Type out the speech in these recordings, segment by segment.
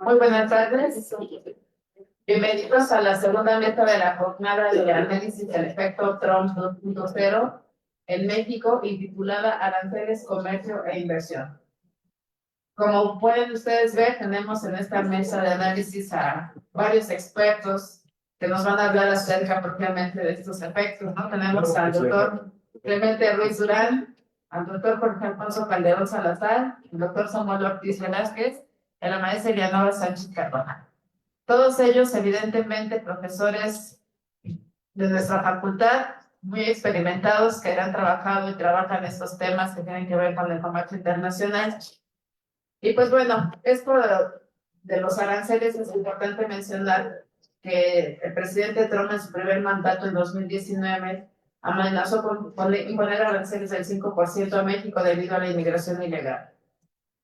Muy buenas tardes. Bienvenidos a la segunda mesa de la jornada de análisis del efecto Trump 2.0 en México y titulada Aranceles, Comercio e Inversión. Como pueden ustedes ver, tenemos en esta mesa de análisis a varios expertos que nos van a hablar acerca propiamente de estos efectos, ¿no? Tenemos al doctor Clemente Ruiz Durán, al doctor Jorge Alfonso Calderón Salazar, al doctor Samuel Ortiz Velázquez y a la maestra Eleonora Sánchez Cardona. Todos ellos, evidentemente, profesores de nuestra facultad, muy experimentados, que han trabajado y trabajan estos temas que tienen que ver con el comercio internacional. Y pues bueno, esto de los aranceles es importante mencionar que el presidente Trump en su primer mandato en 2019 amenazó con imponer aranceles del 5% a México debido a la inmigración ilegal.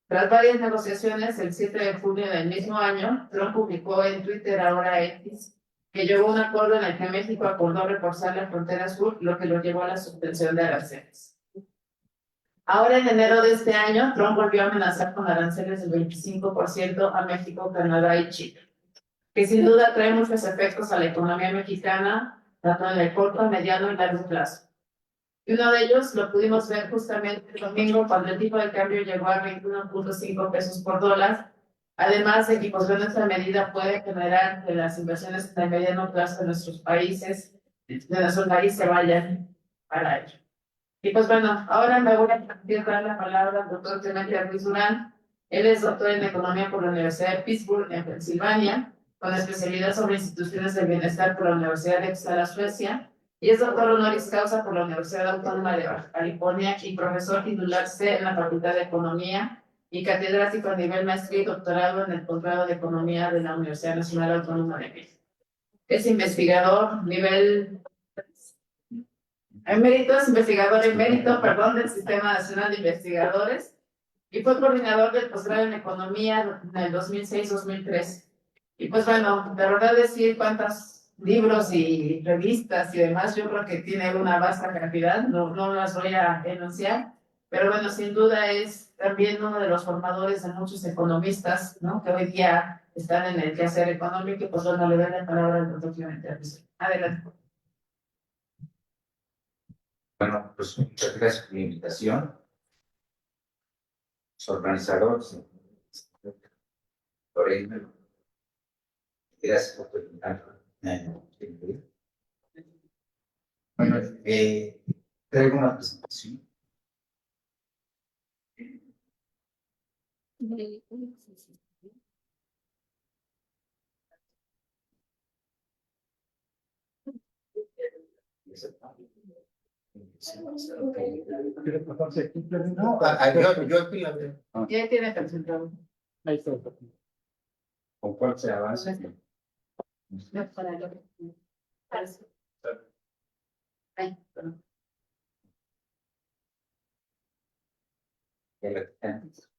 Tras varias negociaciones, el 7 de junio del mismo año, Trump publicó en Twitter, ahora X, que llegó a un acuerdo en el que México acordó reforzar la frontera sur, lo que lo llevó a la suspensión de aranceles. Ahora, en enero de este año, Trump volvió a amenazar con aranceles del 25% a México, Canadá y Chile, que sin duda trae muchos efectos a la economía mexicana, tanto en el corto, mediano y largo plazo. Y uno de ellos lo pudimos ver justamente el domingo, cuando el tipo de cambio llegó a 21.5 pesos por dólar. Además de que, pues, esta medida puede generar que las inversiones en el mediano plazo de nuestros países, de nuestro país, se vayan para ello. Y pues bueno, ahora me voy a dar la palabra al doctor Clemente Ruiz Durán. Él es doctor en Economía por la Universidad de Pittsburgh, en Pensilvania, con especialidad sobre instituciones del bienestar por la Universidad de Uppsala, Suecia, y es doctor honoris causa por la Universidad Autónoma de Baja California y profesor titular C en la Facultad de Economía y catedrático a nivel maestría y doctorado en el posgrado de Economía de la Universidad Nacional Autónoma de México. Es investigador nivel investigador emérito, perdón, del Sistema Nacional de Investigadores y fue coordinador del posgrado en Economía en el 2006-2013. Y pues bueno, de verdad decir cuántos libros y revistas y demás, yo creo que tiene una vasta cantidad, no las voy a enunciar, pero bueno, sin duda es también uno de los formadores de muchos economistas, ¿no? Que hoy día están en el quehacer económico y pues bueno, le doy la palabra al doctor Clemente. Adelante. Bueno, pues muchas gracias por la invitación. Los organizadores, Lorena, gracias por preguntar. Bueno, traigo una presentación. No, yo aquí la veo. Ya tiene presentado. Ahí está. ¿Con cuál se avanza?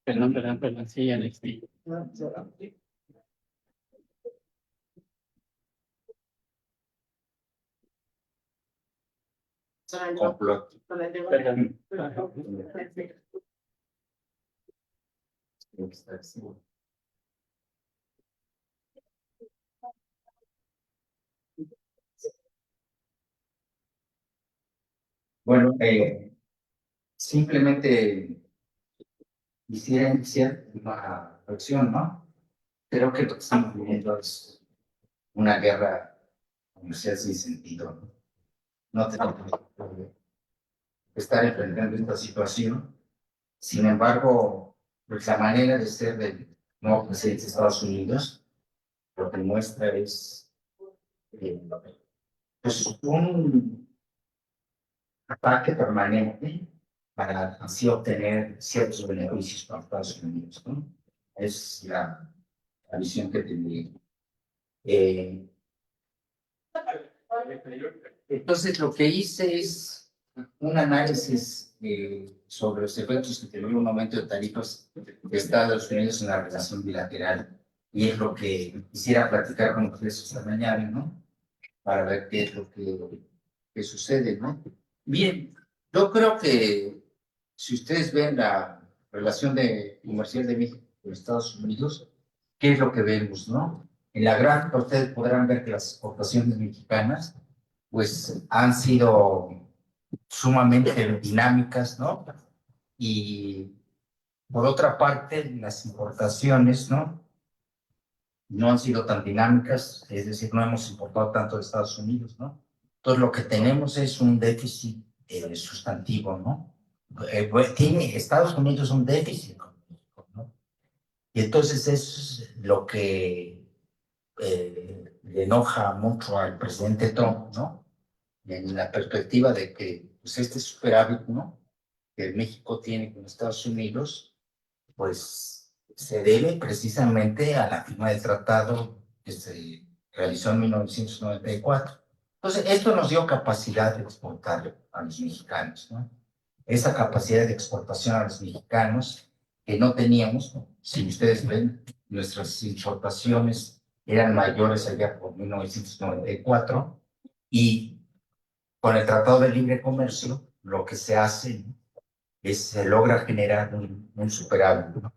Perdón, sí, NXT. Complot. Bueno, simplemente quisiera iniciar una reflexión, ¿no? Creo que lo que estamos viviendo es una guerra comercial sin sentido, ¿no? No tenemos que estar enfrentando esta situación. Sin embargo, pues la manera de ser del nuevo presidente de Estados Unidos lo que muestra es pues un ataque permanente para así obtener ciertos beneficios para Estados Unidos, ¿no? Es la visión que tendría. Entonces, lo que hice es un análisis sobre los efectos que tendría un aumento de tarifas de Estados Unidos en la relación bilateral. Y es lo que quisiera platicar con ustedes esta mañana, ¿no? Para ver qué es lo que sucede, ¿no? Bien, yo creo que si ustedes ven la relación comercial de México con Estados Unidos, ¿qué es lo que vemos, no? En la gráfica ustedes podrán ver que las exportaciones mexicanas, pues, han sido sumamente dinámicas, ¿no? Y por otra parte, las importaciones, ¿no? No han sido tan dinámicas, es decir, no hemos importado tanto de Estados Unidos, ¿no? Entonces, lo que tenemos es un déficit sustantivo, ¿no? Pues, tiene Estados Unidos un déficit, ¿no? Y entonces es lo que le enoja mucho al presidente Trump, ¿no? En la perspectiva de que, pues, este superávit, ¿no? Que México tiene con Estados Unidos, pues se debe precisamente a la firma del tratado que se realizó en 1994. Entonces, esto nos dio capacidad de exportar a los mexicanos, ¿no? Esa capacidad de exportación a los mexicanos que no teníamos, ¿no? Si ustedes ven, nuestras importaciones eran mayores allá por 1994 y con el Tratado de Libre Comercio lo que se hace, ¿no? Se logra generar un superávit, ¿no?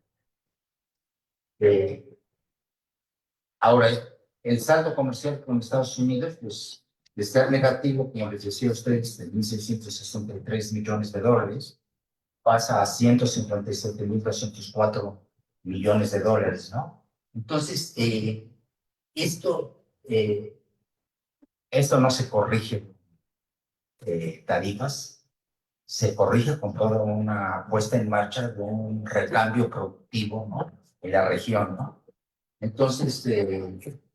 Ahora, el saldo comercial con Estados Unidos, pues, de estar negativo, como les decía a ustedes, de 1.663 millones de dólares, pasa a 157.204 millones de dólares, ¿no? Entonces, esto, esto no se corrige tarifas, se corrige con toda una puesta en marcha de un recambio productivo, ¿no? En la región, ¿no? Entonces,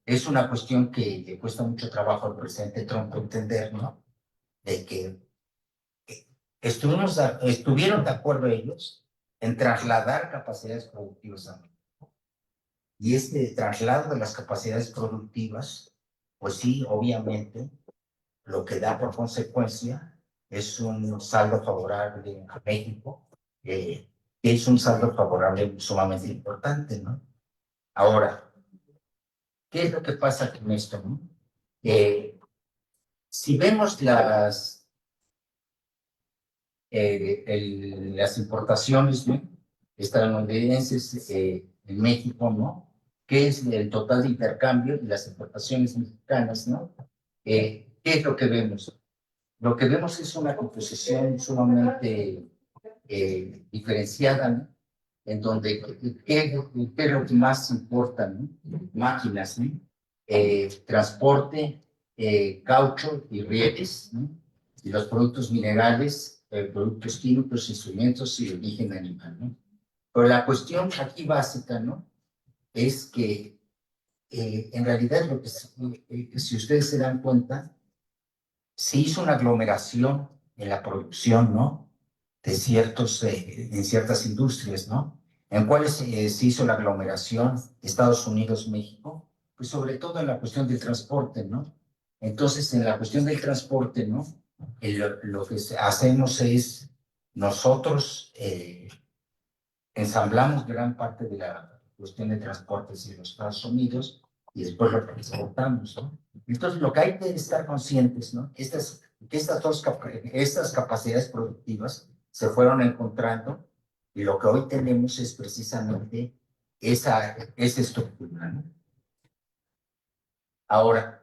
es una cuestión que le cuesta mucho trabajo al presidente Trump entender, ¿no? De que estuvieron de acuerdo ellos en trasladar capacidades productivas a México. Y este traslado de las capacidades productivas, pues sí, obviamente, lo que da por consecuencia es un saldo favorable a México, que es un saldo favorable sumamente importante, ¿no? Ahora, ¿qué es lo que pasa con esto, no? Si vemos las importaciones, ¿no? Estadounidenses en México, ¿no? ¿Qué es el total de intercambio y las importaciones mexicanas, ¿no? ¿Qué es lo que vemos? Lo que vemos es una composición sumamente diferenciada, ¿no? En donde, ¿qué es lo que más importa, ¿no? Máquinas, ¿no? Transporte, caucho y rieles, ¿no? Y los productos minerales, productos químicos, instrumentos y origen animal, ¿no? Pero la cuestión aquí básica, ¿no? Es que en realidad lo que, si ustedes se dan cuenta, se hizo una aglomeración en la producción, ¿no? De en ciertas industrias, ¿no? ¿En cuáles se hizo la aglomeración? Estados Unidos, México, pues sobre todo en la cuestión del transporte, ¿no? Entonces, en la cuestión del transporte, ¿no? Lo que hacemos es, nosotros ensamblamos gran parte de la cuestión de transportes en los Estados Unidos y después lo exportamos, ¿no? Entonces, lo que hay que estar conscientes, ¿no? Que estas capacidades productivas se fueron encontrando y lo que hoy tenemos es precisamente esa estructura, ¿no? Ahora,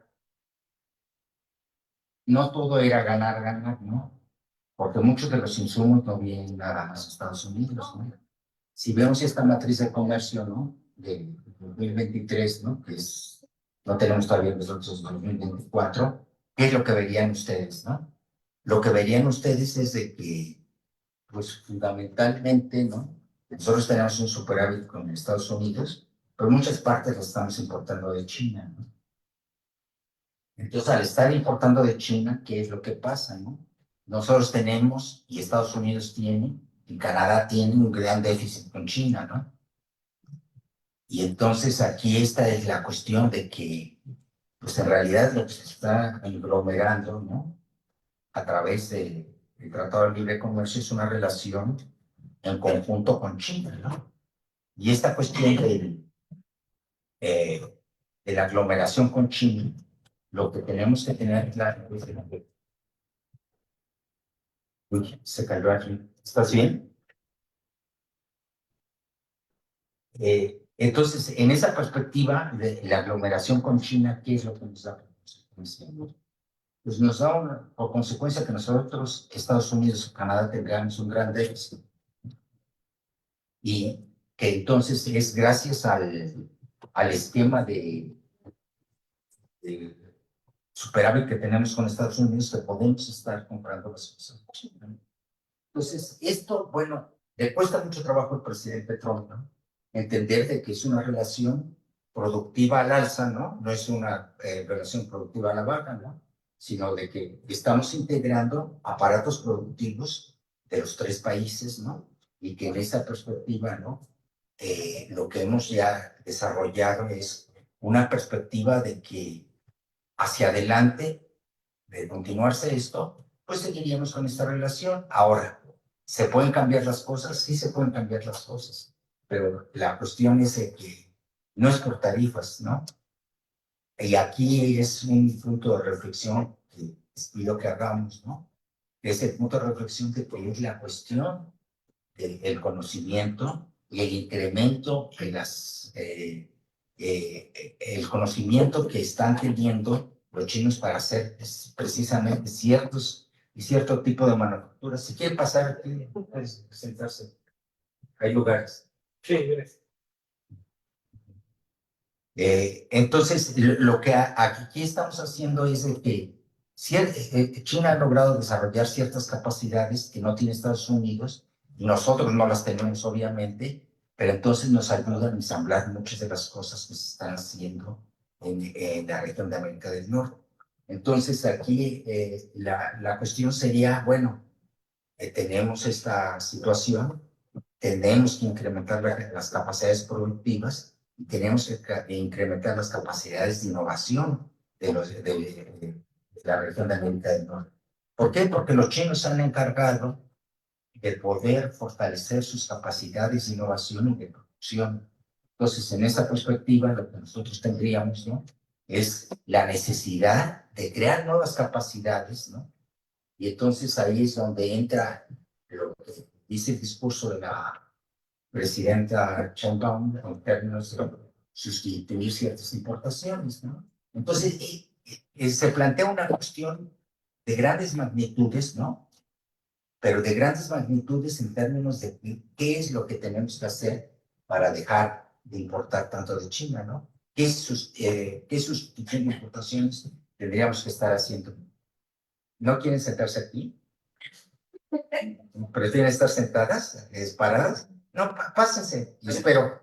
no todo era ganar, ganar, ¿no? Porque muchos de los insumos no vienen nada más de Estados Unidos, ¿no? Si vemos esta matriz de comercio, ¿no? De 2023, ¿no? Que es, no tenemos todavía nosotros 2024, ¿qué es lo que verían ustedes, no? Lo que verían ustedes es de que, pues fundamentalmente, ¿no? Nosotros tenemos un superávit con Estados Unidos, pero muchas partes las estamos importando de China, ¿no? Entonces, al estar importando de China, ¿qué es lo que pasa, no? Nosotros tenemos, y Estados Unidos tiene, y Canadá tiene un gran déficit con China, ¿no? Y entonces aquí esta es la cuestión de que, pues en realidad lo que se está aglomerando, ¿no? A través del Tratado de Libre Comercio es una relación en conjunto con China, ¿no? Y esta cuestión eh, de la aglomeración con China, lo que tenemos que tener claro es que, uy, se cayó aquí. ¿Estás bien? Entonces, en esa perspectiva de la aglomeración con China, ¿qué es lo que nos da? Pues nos da por consecuencia que nosotros, Estados Unidos o Canadá, tengamos un gran déficit. Y que entonces es gracias al esquema de superávit que tenemos con Estados Unidos que podemos estar comprando las cosas. Entonces, esto, bueno, le cuesta mucho trabajo al presidente Trump, ¿no? Entender de que es una relación productiva al alza, ¿no? No es una relación productiva a la baja, ¿no? Sino de que estamos integrando aparatos productivos de los tres países, ¿no? Y que en esa perspectiva, ¿no? Lo que hemos ya desarrollado es una perspectiva de que hacia adelante, de continuarse esto, pues seguiríamos con esta relación. Ahora, ¿se pueden cambiar las cosas? Sí se pueden cambiar las cosas, pero la cuestión es que no es por tarifas, ¿no? Y aquí es un punto de reflexión que les pido que hagamos, ¿no? Es el punto de reflexión de que es la cuestión del conocimiento y el incremento de el conocimiento que están teniendo los chinos para hacer precisamente cierto tipo de manufacturas. Si quieren pasar aquí, puedes sentarse. Hay lugares. Sí, gracias. Entonces, lo que aquí estamos haciendo es de que China ha logrado desarrollar ciertas capacidades que no tiene Estados Unidos, y nosotros no las tenemos, obviamente, pero entonces nos ayudan a ensamblar muchas de las cosas que se están haciendo en la región de América del Norte. Entonces, aquí la cuestión sería, bueno, tenemos esta situación, tenemos que incrementar las capacidades productivas y tenemos que incrementar las capacidades de innovación de la región de América del Norte. ¿Por qué? Porque los chinos han encargado de poder fortalecer sus capacidades de innovación y de producción. Entonces, en esa perspectiva, lo que nosotros tendríamos, ¿no? Es la necesidad de crear nuevas capacidades, ¿no? Y entonces ahí es donde entra lo que dice el discurso de la presidenta Sheinbaum en términos de sustituir ciertas importaciones, ¿no? Entonces, se plantea una cuestión de grandes magnitudes, ¿no? Pero de grandes magnitudes en términos de qué es lo que tenemos que hacer para dejar de importar tanto de China, ¿no? ¿Qué sustitución de importaciones tendríamos que estar haciendo? ¿No quieren sentarse aquí? ¿Prefieren estar sentadas, paradas? No, pásense, y espero.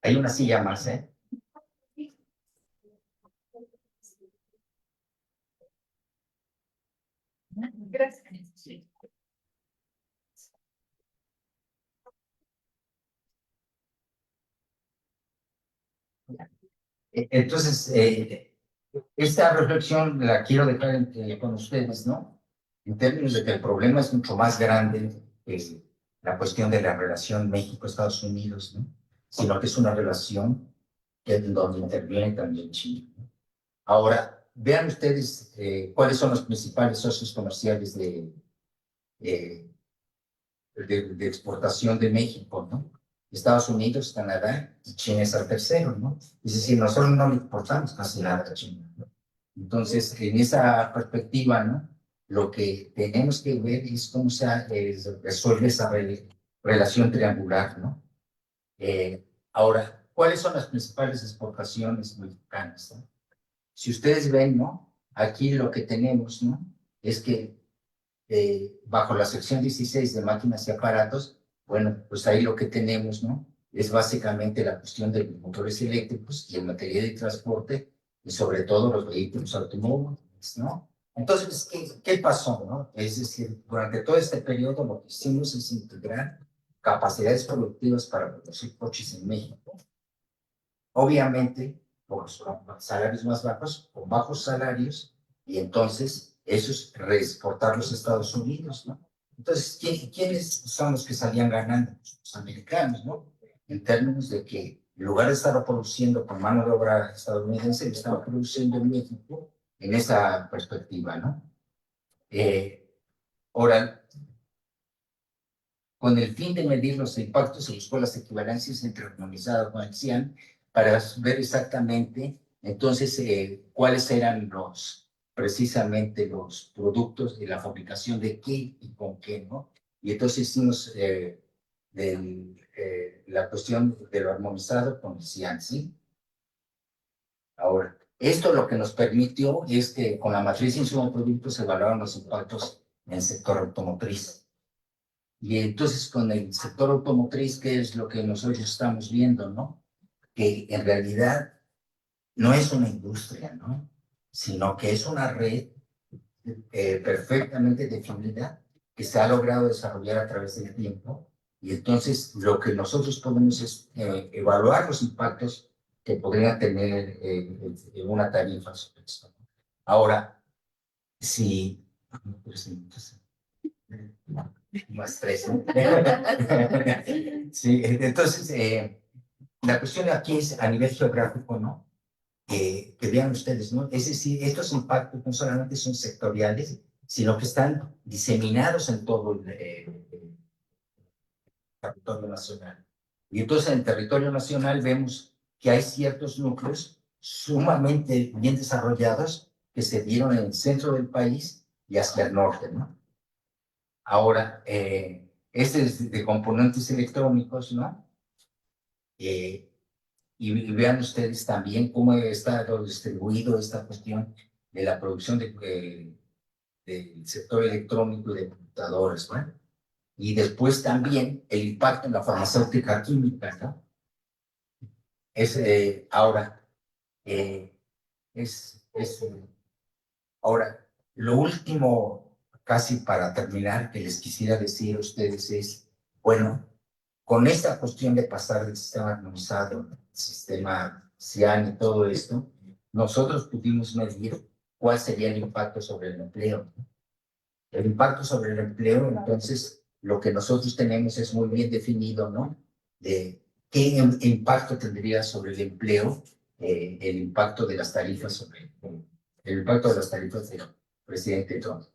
Hay una silla más, ¿eh? Gracias. Entonces, esta reflexión la quiero dejar con ustedes, ¿no? En términos de que el problema es mucho más grande que la cuestión de la relación México-Estados Unidos, ¿no? Sino que es una relación donde interviene también China, ¿no? Ahora, vean ustedes cuáles son los principales socios comerciales eh, de exportación de México, ¿no? Estados Unidos, Canadá y China es el tercero, ¿no? Es decir, nosotros no le exportamos casi nada a China, ¿no? Entonces, en esa perspectiva, ¿no? Lo que tenemos que ver es cómo se resuelve esa relación triangular, ¿no? Ahora, ¿cuáles son las principales exportaciones mexicanas, ¿no? Si ustedes ven, ¿no? Aquí lo que tenemos, ¿no? Es que bajo la sección 16 de máquinas y aparatos, bueno, pues ahí lo que tenemos, ¿no? Es básicamente la cuestión de los motores eléctricos y el material de transporte y sobre todo los vehículos automóviles, ¿no? Entonces, ¿qué pasó, no? Es decir, durante todo este periodo lo que hicimos es integrar capacidades productivas para producir coches en México. Obviamente, con salarios más bajos, con bajos salarios, y entonces esos reexportarlos a Estados Unidos, ¿no? Entonces, ¿quiénes son los que salían ganando? Los americanos, ¿no? En términos de que En lugar de estarlo produciendo con mano de obra estadounidense, lo estaba produciendo en México en esa perspectiva, ¿no? Ahora, con el fin de medir los impactos, se buscó las equivalencias entre armonizado con el CIAN para ver exactamente, entonces, cuáles eran precisamente los productos de la fabricación de qué y con qué, ¿no? Y entonces hicimos la cuestión de lo armonizado con el CIAN, ¿sí? Ahora, esto lo que nos permitió es que con la matriz insumo productos se evaluaron los impactos en el sector automotriz. Y entonces con el sector automotriz, ¿qué es lo que nosotros estamos viendo, no? Que en realidad no es una industria, ¿no? Sino que es una red perfectamente definida que se ha logrado desarrollar a través del tiempo. Y entonces lo que nosotros podemos es evaluar los impactos que podría tener una tarifa sobre esto. Ahora, si... Más tres, ¿no? Sí, entonces, la cuestión aquí es a nivel geográfico, ¿no? Que vean ustedes, ¿no? Es decir, estos impactos no solamente son sectoriales, sino que están diseminados en todo el territorio nacional. Y entonces en el territorio nacional vemos que hay ciertos núcleos sumamente bien desarrollados que se dieron en el centro del país y hacia el norte, ¿no? Ahora, este es de componentes electrónicos, ¿no? Y vean ustedes también cómo está distribuido esta cuestión de la producción del sector electrónico y de computadores, ¿no? Y después también el impacto en la farmacéutica química, ¿no? Ahora, ahora, lo último, casi para terminar, que les quisiera decir a ustedes es, bueno, con esta cuestión de pasar del sistema armonizado al sistema CIAN y todo esto, nosotros pudimos medir cuál sería el impacto sobre el empleo. El impacto sobre el empleo, entonces, lo que nosotros tenemos es muy bien definido, ¿no? De qué impacto tendría sobre el empleo el impacto de las tarifas sobre el impacto de las tarifas del presidente Trump.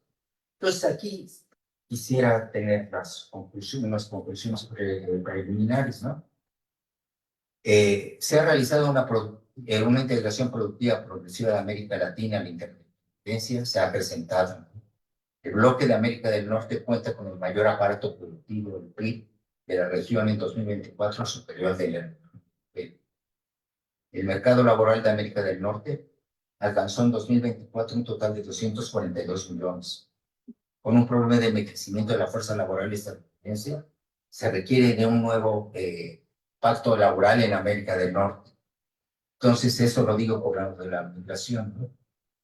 Entonces, aquí quisiera tener unas conclusiones preliminares, ¿no? Se ha realizado una integración productiva progresiva de América Latina a la interdependencia, se ha presentado, ¿no? El bloque de América del Norte cuenta con el mayor aparato productivo del PIB de la región en 2024, superior del el mercado laboral de América del Norte alcanzó en 2024 un total de 242 millones. Con un problema de envejecimiento de la fuerza laboral estadounidense, se requiere de un nuevo pacto laboral en América del Norte. Entonces, eso lo digo por lo de la migración, ¿no?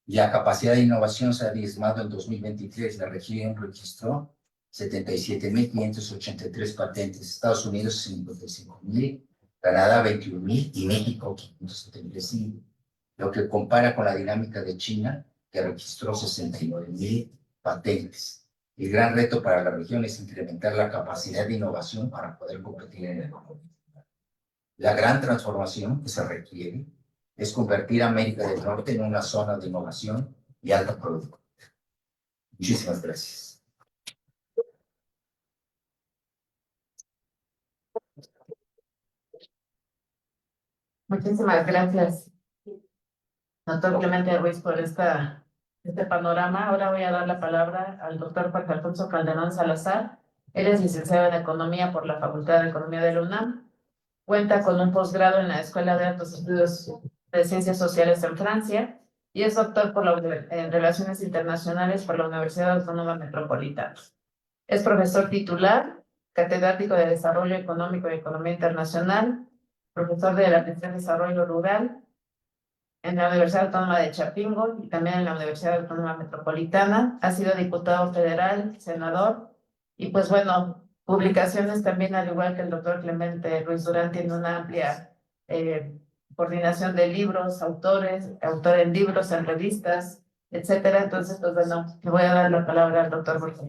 La capacidad de innovación se ha diezmado en 2023. La región registró 77.583 patentes, Estados Unidos 55.000, Canadá 21.000 y México 575, lo que compara con la dinámica de China, que registró 69.000 patentes. El gran reto para la región es incrementar la capacidad de innovación para poder competir en el mundo. La gran transformación que se requiere es convertir a América del Norte en una zona de innovación y alta productividad. Muchísimas gracias. Muchísimas gracias, doctor Clemente Ruiz, por este panorama. Ahora voy a dar la palabra al doctor Jorge Alfonso Calderón Salazar. Él es licenciado en Economía por la Facultad de Economía de la UNAM. Cuenta con un posgrado en la Escuela de Altos Estudios de Ciencias Sociales en Francia y es doctor en Relaciones Internacionales por la Universidad Autónoma Metropolitana. Es profesor titular, catedrático de Desarrollo Económico y Economía Internacional, profesor de la Maestría en Desarrollo Rural en la Universidad Autónoma de Chapingo y también en la Universidad Autónoma Metropolitana. Ha sido diputado federal, senador y pues bueno, publicaciones también, al igual que el doctor Clemente Ruiz Durán, tiene una amplia coordinación de libros, autor en libros, en revistas, etcétera. Entonces, pues bueno, le voy a dar la palabra al doctor Jorge.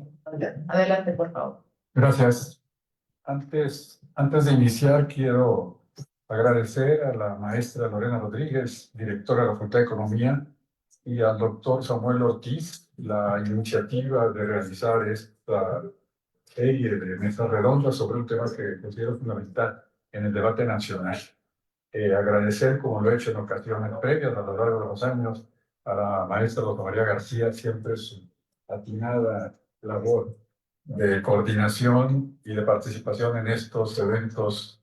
Adelante, por favor. Gracias. Antes de iniciar, quiero Agradecer a la maestra Lorena Rodríguez, directora de la Facultad de Economía, y al doctor Samuel Ortiz la iniciativa de realizar esta serie de mesas redondas sobre un tema que considero fundamental en el debate nacional. Agradecer, como lo he hecho en ocasiones previas a lo largo de los años, a la maestra Rosa María García, siempre su atinada labor de coordinación y de participación en estos eventos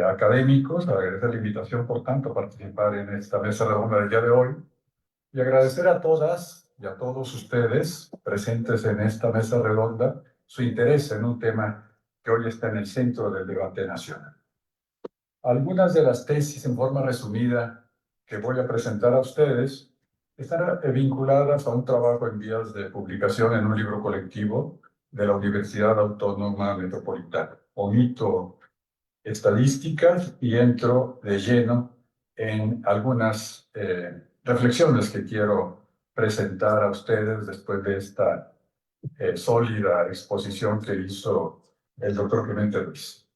académicos. Agradecer la invitación, por tanto, a participar en esta mesa redonda del día de hoy. Y agradecer a todas y a todos ustedes presentes en esta mesa redonda su interés en un tema que hoy está en el centro del debate nacional. Algunas de las tesis en forma resumida que voy a presentar a ustedes están vinculadas a un trabajo en vías de publicación en un libro colectivo de la Universidad Autónoma Metropolitana. Omito estadísticas y entro de lleno en algunas reflexiones que quiero presentar a ustedes después de esta sólida exposición que hizo el doctor Clemente Ruiz.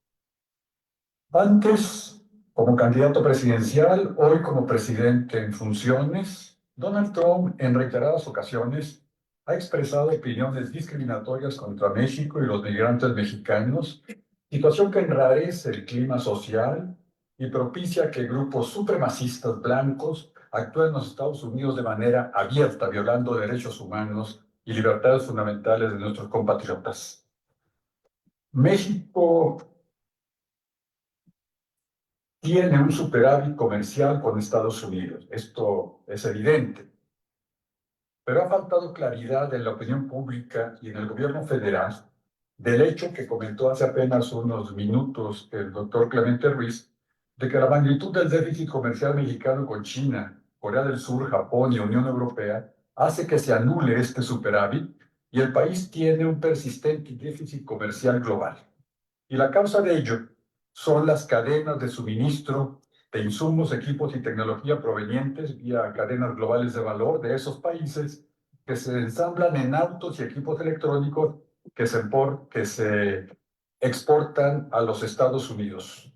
Antes, como candidato presidencial, hoy como presidente en funciones, Donald Trump en reiteradas ocasiones ha expresado opiniones discriminatorias contra México y los migrantes mexicanos, situación que enrarece el clima social y propicia que grupos supremacistas blancos actúen en los Estados Unidos de manera abierta, violando derechos humanos y libertades fundamentales de nuestros compatriotas. México tiene un superávit comercial con Estados Unidos. Esto es evidente. Pero ha faltado claridad en la opinión pública y en el gobierno federal del hecho que comentó hace apenas unos minutos el doctor Clemente Ruiz, de que la magnitud del déficit comercial mexicano con China, Corea del Sur, Japón y Unión Europea hace que se anule este superávit y el país tiene un persistente déficit comercial global. Y la causa de ello son las cadenas de suministro de insumos, equipos y tecnología provenientes vía cadenas globales de valor de esos países que se ensamblan en autos y equipos electrónicos que se exportan a los Estados Unidos.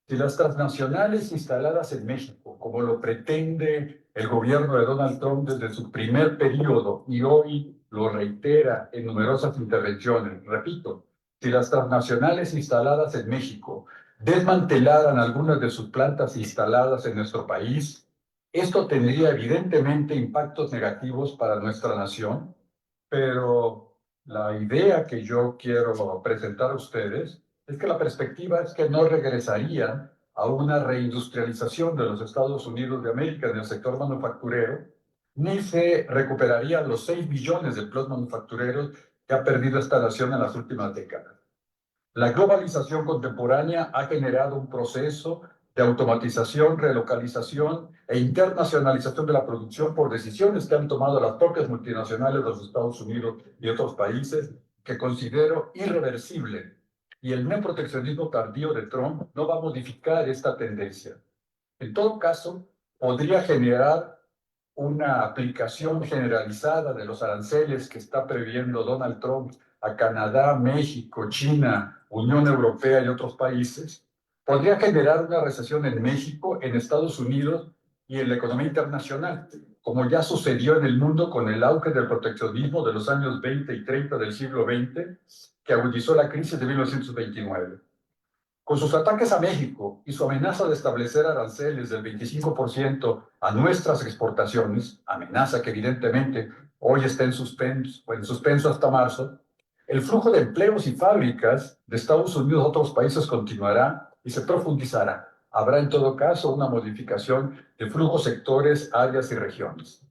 Si las transnacionales instaladas en México, como lo pretende el gobierno de Donald Trump desde su primer periodo y hoy lo reitera en numerosas intervenciones, repito, si las transnacionales instaladas en México desmantelaran algunas de sus plantas instaladas en nuestro país, esto tendría evidentemente impactos negativos para nuestra nación, pero la idea que yo quiero presentar a ustedes es que la perspectiva es que no regresarían a una reindustrialización de los Estados Unidos de América en el sector manufacturero, ni se recuperarían los 6 billones de empleos manufactureros que ha perdido esta nación en las últimas décadas. La globalización contemporánea ha generado un proceso de automatización, relocalización e internacionalización de la producción por decisiones que han tomado las propias multinacionales de los Estados Unidos y otros países, que considero irreversible. Y el neoproteccionismo tardío de Trump no va a modificar esta tendencia. En todo caso, podría generar una aplicación generalizada de los aranceles que está previendo Donald Trump a Canadá, México, China, Unión Europea y otros países, podría generar una recesión en México, en Estados Unidos y en la economía internacional, como ya sucedió en el mundo con el auge del proteccionismo de los años 20 y 30 del siglo XX, que agudizó la crisis de 1929. Con sus ataques a México y su amenaza de establecer aranceles del 25% a nuestras exportaciones, amenaza que evidentemente hoy está en suspenso hasta marzo, el flujo de empleos y fábricas de Estados Unidos a otros países continuará y se profundizará. Habrá en todo caso una modificación de flujos, sectores, áreas y regiones.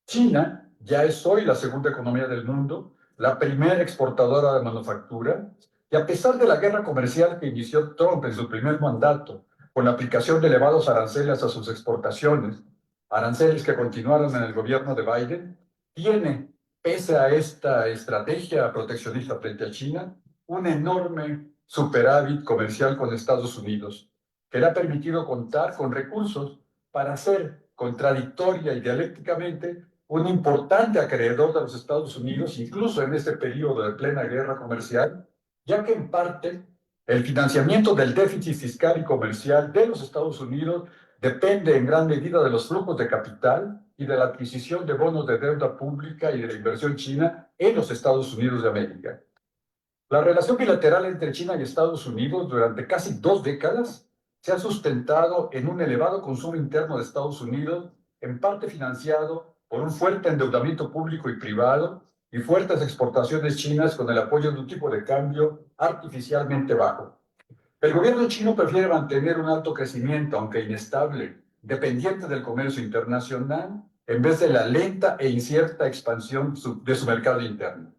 China ya es hoy la segunda economía del mundo, la primera exportadora de manufactura, y a pesar de la guerra comercial que inició Trump en su primer mandato, con la aplicación de elevados aranceles a sus exportaciones, aranceles que continuaron en el gobierno de Biden, tiene, pese a esta estrategia proteccionista frente a China, un enorme superávit comercial con Estados Unidos, que le ha permitido contar con recursos para hacer contradictoria y dialécticamente un importante acreedor de los Estados Unidos, incluso en este periodo de plena guerra comercial, ya que en parte El financiamiento del déficit fiscal y comercial de los Estados Unidos depende en gran medida de los flujos de capital y de la adquisición de bonos de deuda pública y de la inversión china en los Estados Unidos de América. La relación bilateral entre China y Estados Unidos durante casi 2 décadas se ha sustentado en un elevado consumo interno de Estados Unidos, en parte financiado por un fuerte endeudamiento público y privado y fuertes exportaciones chinas con el apoyo de un tipo de cambio artificialmente bajo. El gobierno chino prefiere mantener un alto crecimiento, aunque inestable, dependiente del comercio internacional, en vez de la lenta e incierta expansión de su mercado interno.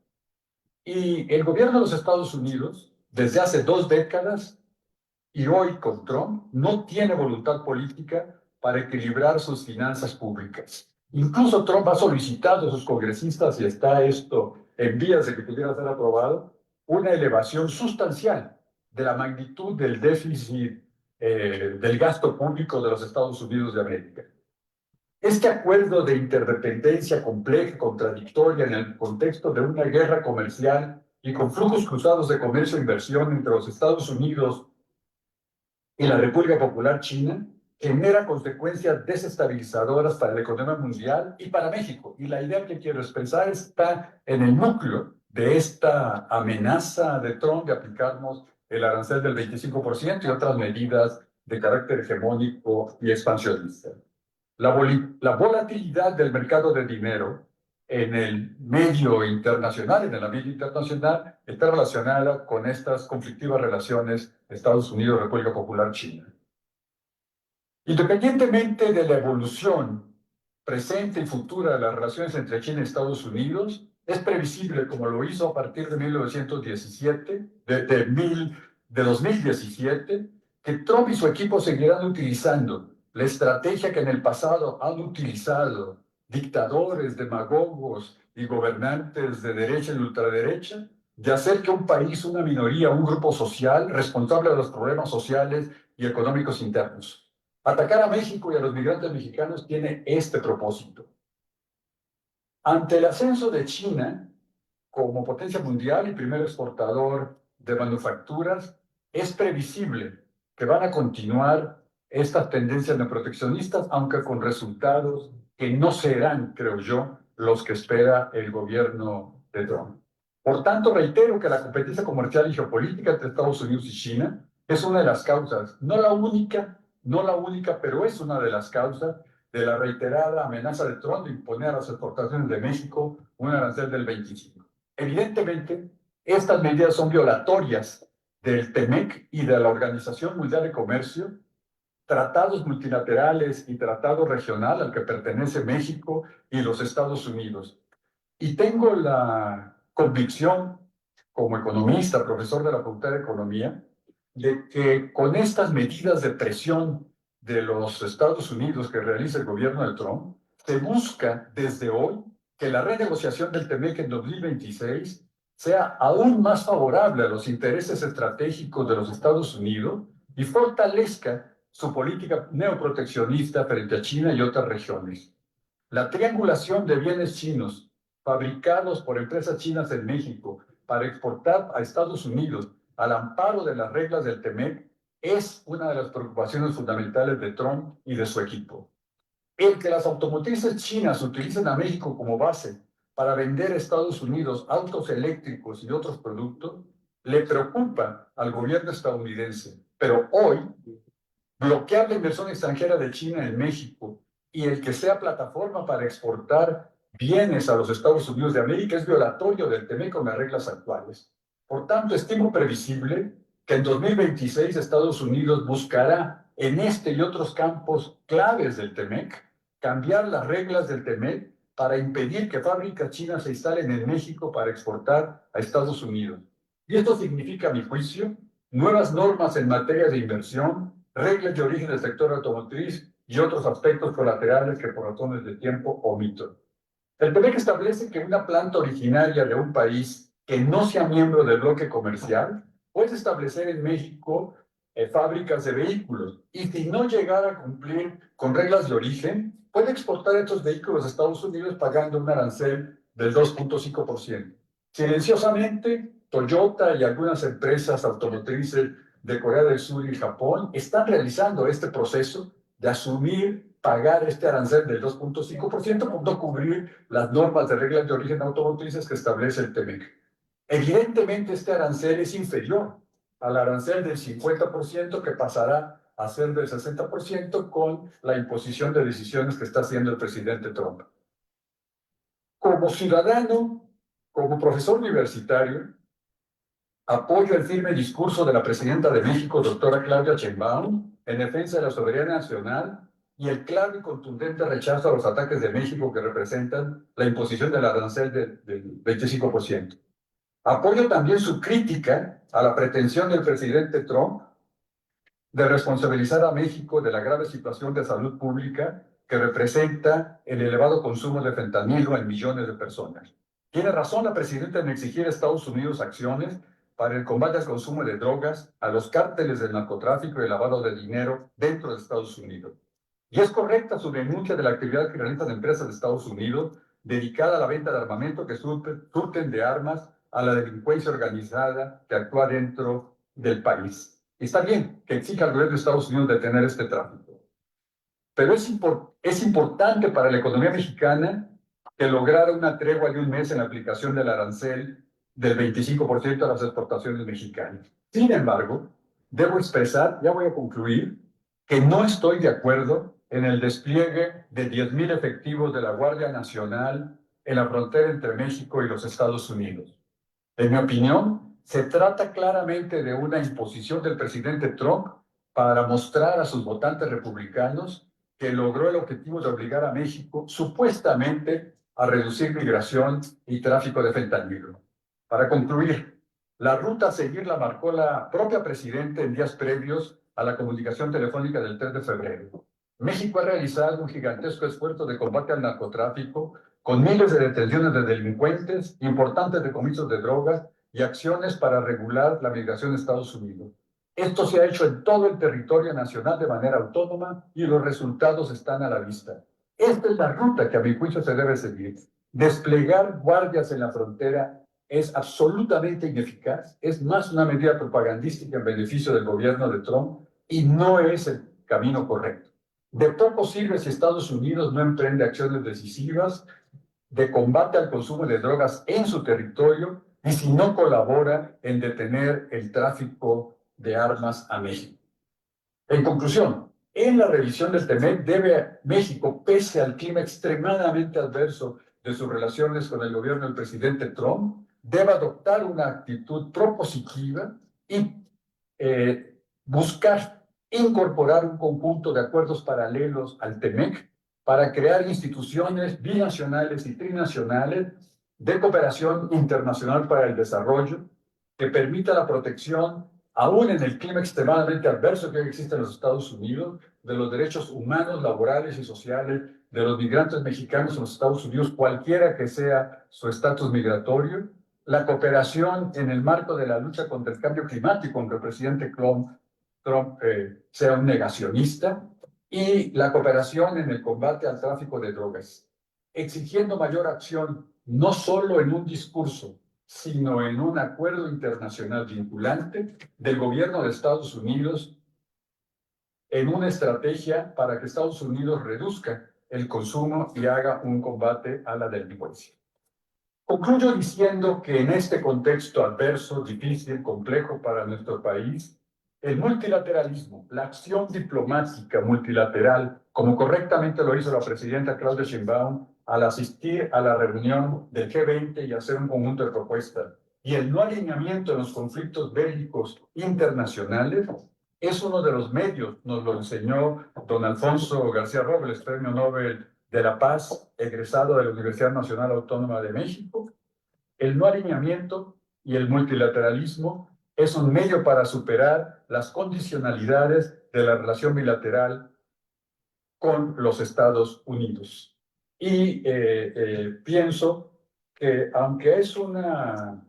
Y el gobierno de los Estados Unidos, desde hace 2 décadas, y hoy con Trump, no tiene voluntad política para equilibrar sus finanzas públicas. Incluso Trump ha solicitado a sus congresistas, y está esto en vías de que pudiera ser aprobado, una elevación sustancial de la magnitud del déficit del gasto público de los Estados Unidos de América. Este acuerdo de interdependencia compleja y contradictoria en el contexto de una guerra comercial y con flujos cruzados de comercio e inversión entre los Estados Unidos y la República Popular China genera consecuencias desestabilizadoras para la economía mundial y para México. Y la idea que quiero expresar está en el núcleo de esta amenaza de Trump de aplicarnos el arancel del 25% y otras medidas de carácter hegemónico y expansionista. La volatilidad del mercado de dinero en el medio internacional, en el ambiente internacional, está relacionada con estas conflictivas relaciones Estados Unidos-República Popular China. Independientemente de la evolución presente y futura de las relaciones entre China y Estados Unidos, es previsible, como lo hizo a partir de 1917, de 2017, que Trump y su equipo seguirán utilizando la estrategia que en el pasado han utilizado dictadores, demagogos y gobernantes de derecha y ultraderecha, de hacer que un país, una minoría, un grupo social responsable de los problemas sociales y económicos internos. Atacar a México y a los migrantes mexicanos tiene este propósito. Ante el ascenso de China como potencia mundial y primer exportador de manufacturas, es previsible que van a continuar estas tendencias neoproteccionistas, aunque con resultados que no serán, creo yo, los que espera el gobierno de Trump. Por tanto, reitero que la competencia comercial y geopolítica entre Estados Unidos y China es una de las causas, no la única, pero es una de las causas de la reiterada amenaza de Trump de imponer a las exportaciones de México un arancel del 25%. Evidentemente, estas medidas son violatorias del TEMEC y de la Organización Mundial de Comercio, tratados multilaterales y tratado regional al que pertenece México y los Estados Unidos. Y tengo la convicción, como economista, profesor de la Facultad de Economía, de que con estas medidas de presión de los Estados Unidos que realiza el gobierno de Trump, se busca desde hoy que la renegociación del TEMEC en 2026 sea aún más favorable a los intereses estratégicos de los Estados Unidos y fortalezca su política neoproteccionista frente a China y otras regiones. La triangulación de bienes chinos fabricados por empresas chinas en México para exportar a Estados Unidos al amparo de las reglas del TEMEC es una de las preocupaciones fundamentales de Trump y de su equipo. El que las automotrices chinas utilicen a México como base para vender a Estados Unidos autos eléctricos y otros productos le preocupa al gobierno estadounidense. Pero hoy, bloquear la inversión extranjera de China en México y el que sea plataforma para exportar bienes a los Estados Unidos de América es violatorio del TEMEC con las reglas actuales. Por tanto, estimo previsible que en 2026 Estados Unidos buscará en este y otros campos claves del TEMEC cambiar las reglas del TEMEC para impedir que fábricas chinas se instalen en México para exportar a Estados Unidos. Y esto significa, a mi juicio, nuevas normas en materia de inversión, reglas de origen del sector automotriz y otros aspectos colaterales que por razones de tiempo omito. El TEMEC establece que una planta originaria de un país que no sea miembro del bloque comercial puede establecer en México fábricas de vehículos y si no llegara a cumplir con reglas de origen, puede exportar estos vehículos a Estados Unidos pagando un arancel del 2.5%. Silenciosamente, Toyota y algunas empresas automotrices de Corea del Sur y Japón están realizando este proceso de asumir, pagar este arancel del 2.5% por no cubrir las normas de reglas de origen automotrices que establece el TEMEC. Evidentemente, este arancel es inferior al arancel del 50% que pasará a ser del 60% con la imposición de decisiones que está haciendo el presidente Trump. Como ciudadano, como profesor universitario, apoyo el firme discurso de la presidenta de México, doctora Claudia Sheinbaum, en defensa de la soberanía nacional y el claro y contundente rechazo a los ataques de México que representan la imposición del arancel del 25%. Apoyo también su crítica a la pretensión del presidente Trump de responsabilizar a México de la grave situación de salud pública que representa el elevado consumo de fentanilo en millones de personas. Tiene razón la presidenta en exigir a Estados Unidos acciones para el combate al consumo de drogas, a los cárteles del narcotráfico y el lavado de dinero dentro de Estados Unidos. Y es correcta su denuncia de la actividad que realizan empresas de Estados Unidos dedicada a la venta de armamento que surten de armas a la delincuencia organizada que actúa dentro del país. Está bien que exija al gobierno de Estados Unidos detener este tráfico, pero es importante para la economía mexicana que lograra una tregua de un mes en la aplicación del arancel del 25% a las exportaciones mexicanas. Sin embargo, debo expresar, ya voy a concluir, que no estoy de acuerdo en el despliegue de 10,000 efectivos de la Guardia Nacional en la frontera entre México y los Estados Unidos. En mi opinión, se trata claramente de una imposición del presidente Trump para mostrar a sus votantes republicanos que logró el objetivo de obligar a México supuestamente a reducir migración y tráfico de fentanilo. Para concluir, la ruta a seguir la marcó la propia presidenta en días previos a la comunicación telefónica del 3 de febrero. México ha realizado un gigantesco esfuerzo de combate al narcotráfico con miles de detenciones de delincuentes, importantes decomisos de drogas y acciones para regular la migración de Estados Unidos. Esto se ha hecho en todo el territorio nacional de manera autónoma y los resultados están a la vista. Esta es la ruta que a mi juicio se debe seguir. Desplegar guardias en la frontera es absolutamente ineficaz, es más una medida propagandística en beneficio del gobierno de Trump y no es el camino correcto. De poco sirve si Estados Unidos no emprende acciones decisivas de combate al consumo de drogas en su territorio y si no colabora en detener el tráfico de armas a México. En conclusión, en la revisión del TEMEC debe México, pese al clima extremadamente adverso de sus relaciones con el gobierno del presidente Trump, debe adoptar una actitud propositiva y buscar incorporar un conjunto de acuerdos paralelos al TEMEC para crear instituciones binacionales y trinacionales de cooperación internacional para el desarrollo que permita la protección, aún en el clima extremadamente adverso que existe en los Estados Unidos, de los derechos humanos, laborales y sociales de los migrantes mexicanos en los Estados Unidos, cualquiera que sea su estatus migratorio, la cooperación en el marco de la lucha contra el cambio climático, aunque el presidente Trump sea un negacionista, y la cooperación en el combate al tráfico de drogas, exigiendo mayor acción, no solo en un discurso, sino en un acuerdo internacional vinculante del gobierno de Estados Unidos en una estrategia para que Estados Unidos reduzca el consumo y haga un combate a la delincuencia. Concluyo diciendo que en este contexto adverso, difícil, complejo para nuestro país, el multilateralismo, la acción diplomática multilateral, como correctamente lo hizo la presidenta Claudia Sheinbaum al asistir a la reunión del G20 y hacer un conjunto de propuestas, y el no alineamiento en los conflictos bélicos internacionales, es uno de los medios, nos lo enseñó don Alfonso García Robles, Premio Nobel de la Paz, egresado de la Universidad Nacional Autónoma de México. El no alineamiento y el multilateralismo es un medio para superar las condicionalidades de la relación bilateral con los Estados Unidos. Y pienso que aunque es una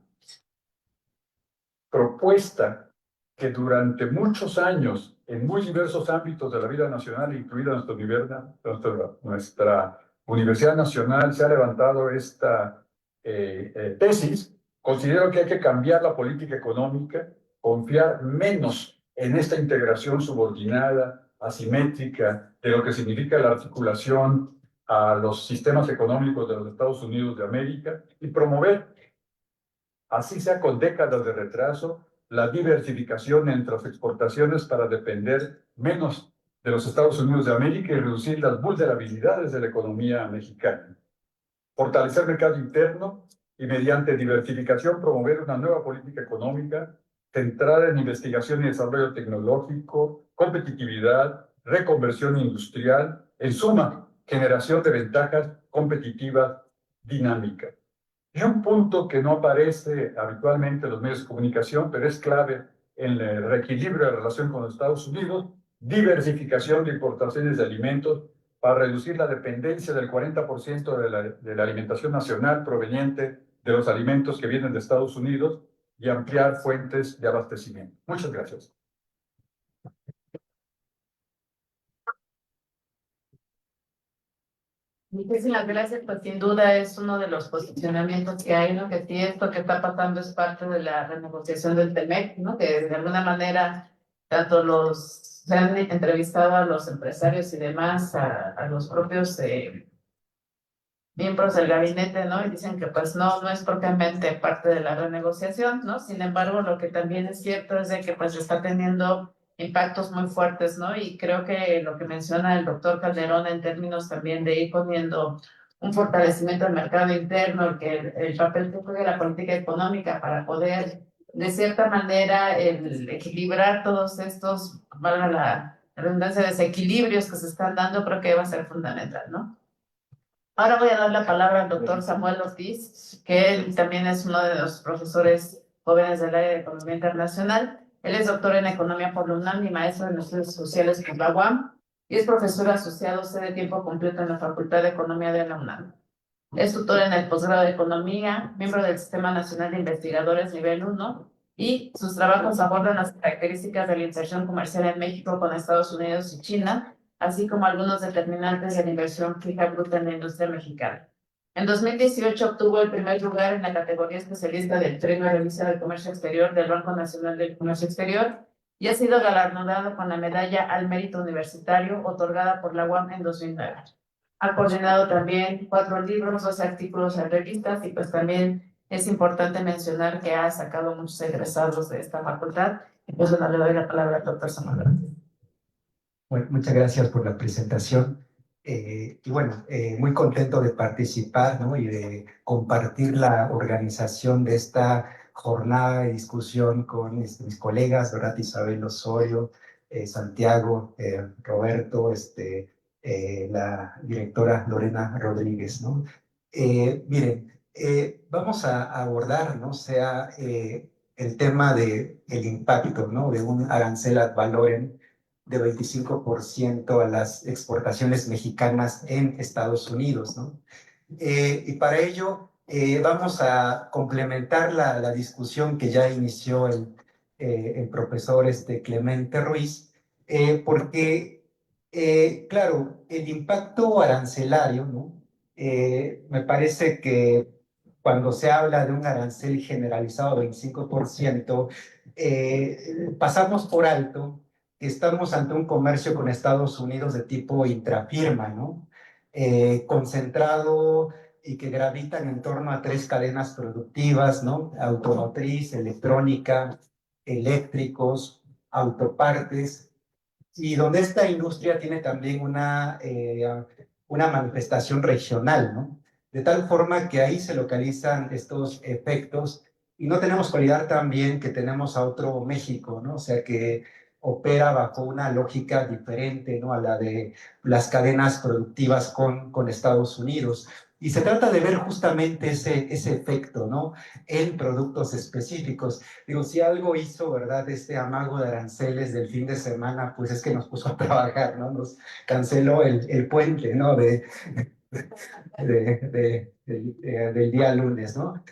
propuesta que durante muchos años, en muy diversos ámbitos de la vida nacional, incluida nuestra Universidad Nacional, se ha levantado esta tesis, Considero que hay que cambiar la política económica, confiar menos en esta integración subordinada, asimétrica, de lo que significa la articulación a los sistemas económicos de los Estados Unidos de América y promover, así sea con décadas de retraso, la diversificación entre las exportaciones para depender menos de los Estados Unidos de América y reducir las vulnerabilidades de la economía mexicana. Fortalecer el mercado interno y mediante diversificación promover una nueva política económica centrada en investigación y desarrollo tecnológico, competitividad, reconversión industrial, en suma, generación de ventajas competitivas dinámicas. Y un punto que no aparece habitualmente en los medios de comunicación, pero es clave en el reequilibrio de la relación con los Estados Unidos, diversificación de importaciones de alimentos para reducir la dependencia del 40% de la alimentación nacional proveniente de los alimentos que vienen de Estados Unidos y ampliar fuentes de abastecimiento. Muchas gracias. Muchísimas gracias, pues sin duda es uno de los posicionamientos que hay, ¿no? Que sí, esto que está pasando es parte de la renegociación del TEMEC, ¿no? Que de alguna manera tanto se han entrevistado a los empresarios y demás, a los propios miembros del gabinete, ¿no? Y dicen que pues no es propiamente parte de la renegociación, ¿no? Sin embargo, lo que también es cierto es de que pues está teniendo impactos muy fuertes, ¿no? Y creo que lo que menciona el doctor Calderón en términos también de ir poniendo un fortalecimiento del mercado interno, el papel que juega la política económica para poder, de cierta manera, el equilibrar todos estos, valga la redundancia, desequilibrios que se están dando, creo que va a ser fundamental, ¿no? Ahora voy a dar la palabra al doctor Samuel Ortiz, que él también es uno de los profesores jóvenes del área de Economía Internacional. Él es doctor en Economía por la UNAM y maestro en Estudios Sociales por la UAM, y es profesor asociado de tiempo completo en la Facultad de Economía de la UNAM. Es tutor en el posgrado de Economía, miembro del Sistema Nacional de Investigadores Nivel 1, y sus trabajos abordan las características de la inserción comercial en México con Estados Unidos y China, así como algunos determinantes de la inversión fija bruta en la industria mexicana. En 2018 obtuvo el primer lugar en la categoría especialista del Premio Revista del Comercio Exterior del Banco Nacional del Comercio Exterior y ha sido galardonado con la Medalla al Mérito Universitario otorgada por la UAM en 2009. Ha coordinado también 4 libros, 12 artículos en revistas y pues también es importante mencionar que ha sacado muchos egresados de esta facultad. Y pues bueno, le doy la palabra al doctor Samuel. Bueno, muchas gracias por la presentación. Y bueno, muy contento de participar, ¿no? Y de compartir la organización de esta jornada de discusión con mis colegas, ¿verdad? Isabel Osorio, Santiago, Roberto, la directora Lorena Rodríguez, ¿no? Miren, vamos a abordar, ¿no? Sea el tema del impacto, ¿no? De un arancel ad valorem de 25% a las exportaciones mexicanas en Estados Unidos, ¿no? Y para ello vamos a complementar la discusión que ya inició el profesor Clemente Ruiz, porque, claro, el impacto arancelario, ¿no? Me parece que cuando se habla de un arancel generalizado de 25%, pasamos por alto que estamos ante un comercio con Estados Unidos de tipo intrafirma, ¿no? Concentrado y que gravitan en torno a 3 cadenas productivas, ¿no? Automotriz, electrónica, eléctricos, autopartes, y donde esta industria tiene también una manifestación regional, ¿no? De tal forma que ahí se localizan estos efectos y no tenemos que olvidar también que tenemos a otro México, ¿no? O sea, que opera bajo una lógica diferente, ¿no? A la de las cadenas productivas con Estados Unidos. Y se trata de ver justamente ese efecto, ¿no? En productos específicos. Digo, si algo hizo, ¿verdad? Este amago de aranceles del fin de semana, pues es que nos puso a trabajar, ¿no? Nos canceló el puente, ¿no? Del día lunes, ¿no?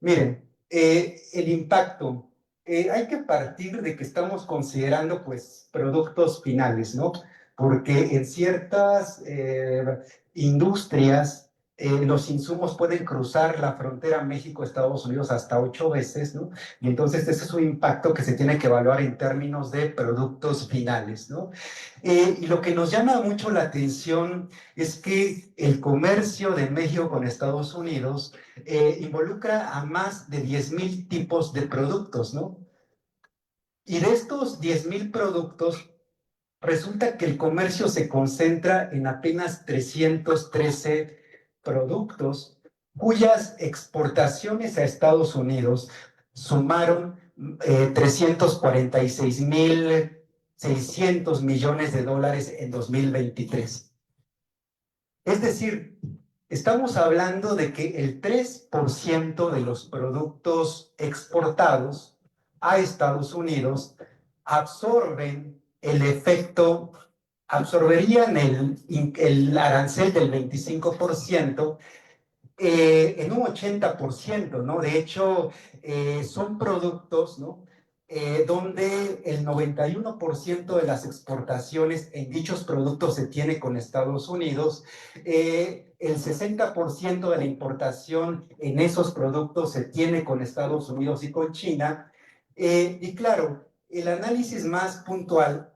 Miren, el impacto, hay que partir de que estamos considerando, pues, productos finales, ¿no? Porque en ciertas industrias los insumos pueden cruzar la frontera México-Estados Unidos hasta 8 veces, ¿no? Y entonces ese es un impacto que se tiene que evaluar en términos de productos finales, ¿no? Y lo que nos llama mucho la atención es que el comercio de México con Estados Unidos involucra a más de 10,000 tipos de productos, ¿no? Y de estos 10,000 productos, resulta que el comercio se concentra en apenas 313 productos cuyas exportaciones a Estados Unidos sumaron 346,600 millones de dólares en 2023. Es decir, estamos hablando de que el 3% de los productos exportados a Estados Unidos absorberían el arancel del 25% en un 80%, ¿no? De hecho, son productos, ¿no? Donde el 91% de las exportaciones en dichos productos se tiene con Estados Unidos, el 60% de la importación en esos productos se tiene con Estados Unidos y con China, y claro, el análisis más puntual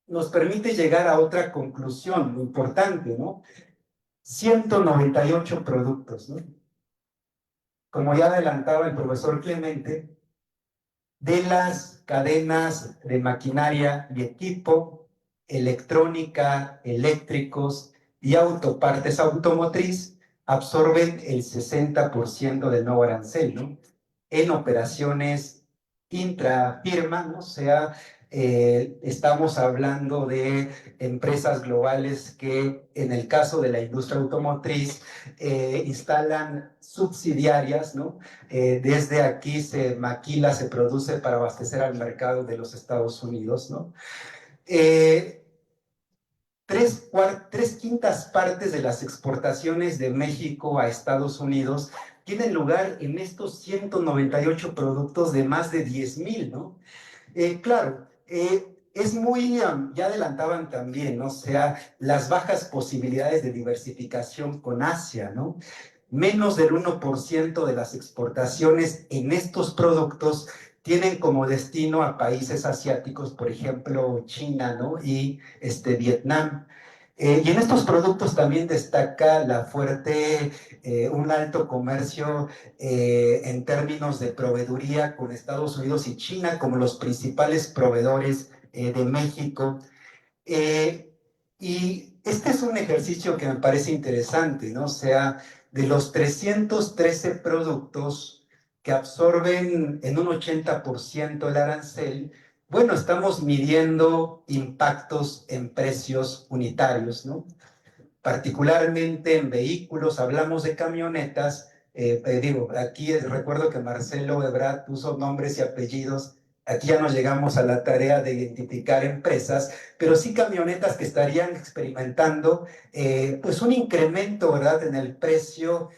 nos permite llegar a otra conclusión importante, ¿no? 198 productos, ¿no? Como ya adelantaba el profesor Clemente, de las cadenas de maquinaria y equipo, electrónica, eléctricos y autopartes automotriz, absorben el 60% del nuevo arancel, ¿no? En operaciones intrafirma, ¿no? O sea, estamos hablando de empresas globales que, en el caso de la industria automotriz, instalan subsidiarias, ¿no? Desde aquí se maquila, se produce para abastecer al mercado de los Estados Unidos, ¿no? Tres quintas partes de las exportaciones de México a Estados Unidos tienen lugar en estos 198 productos de más de 10,000, ¿no? Claro, es muy, ya adelantaban también, ¿no? O sea, las bajas posibilidades de diversificación con Asia, ¿no? Menos del 1% de las exportaciones en estos productos tienen como destino a países asiáticos, por ejemplo, China, ¿no? Y Vietnam. Y en estos productos también destaca un alto comercio en términos de proveeduría con Estados Unidos y China como los principales proveedores de México. Y este es un ejercicio que me parece interesante, ¿no? O sea, de los 313 productos que absorben en un 80% el arancel, bueno, estamos midiendo impactos en precios unitarios, ¿no? Particularmente en vehículos, hablamos de camionetas, aquí recuerdo que Marcelo Ebrard puso nombres y apellidos, aquí ya no llegamos a la tarea de identificar empresas, pero sí camionetas que estarían experimentando pues un incremento, ¿verdad?, en el precio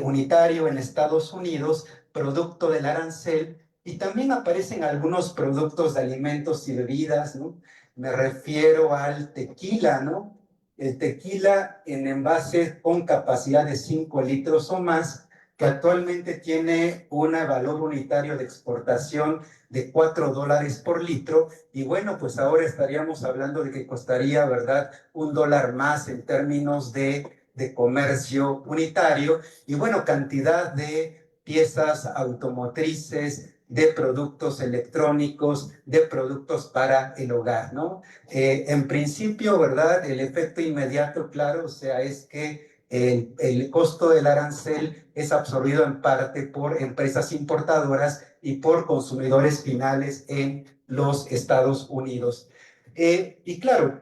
unitario en Estados Unidos, producto del arancel, y también aparecen algunos productos de alimentos y bebidas, ¿no? Me refiero al tequila, ¿no? El tequila en envases con capacidad de 5 litros o más, que actualmente tiene un valor unitario de exportación de $4 por litro, y bueno, pues ahora estaríamos hablando de que costaría, ¿verdad?, $1 más en términos de comercio unitario, y bueno, cantidad de piezas automotrices, de productos electrónicos, de productos para el hogar, ¿no? En principio, ¿verdad? El efecto inmediato, claro, o sea, es que el costo del arancel es absorbido en parte por empresas importadoras y por consumidores finales en los Estados Unidos. Y claro,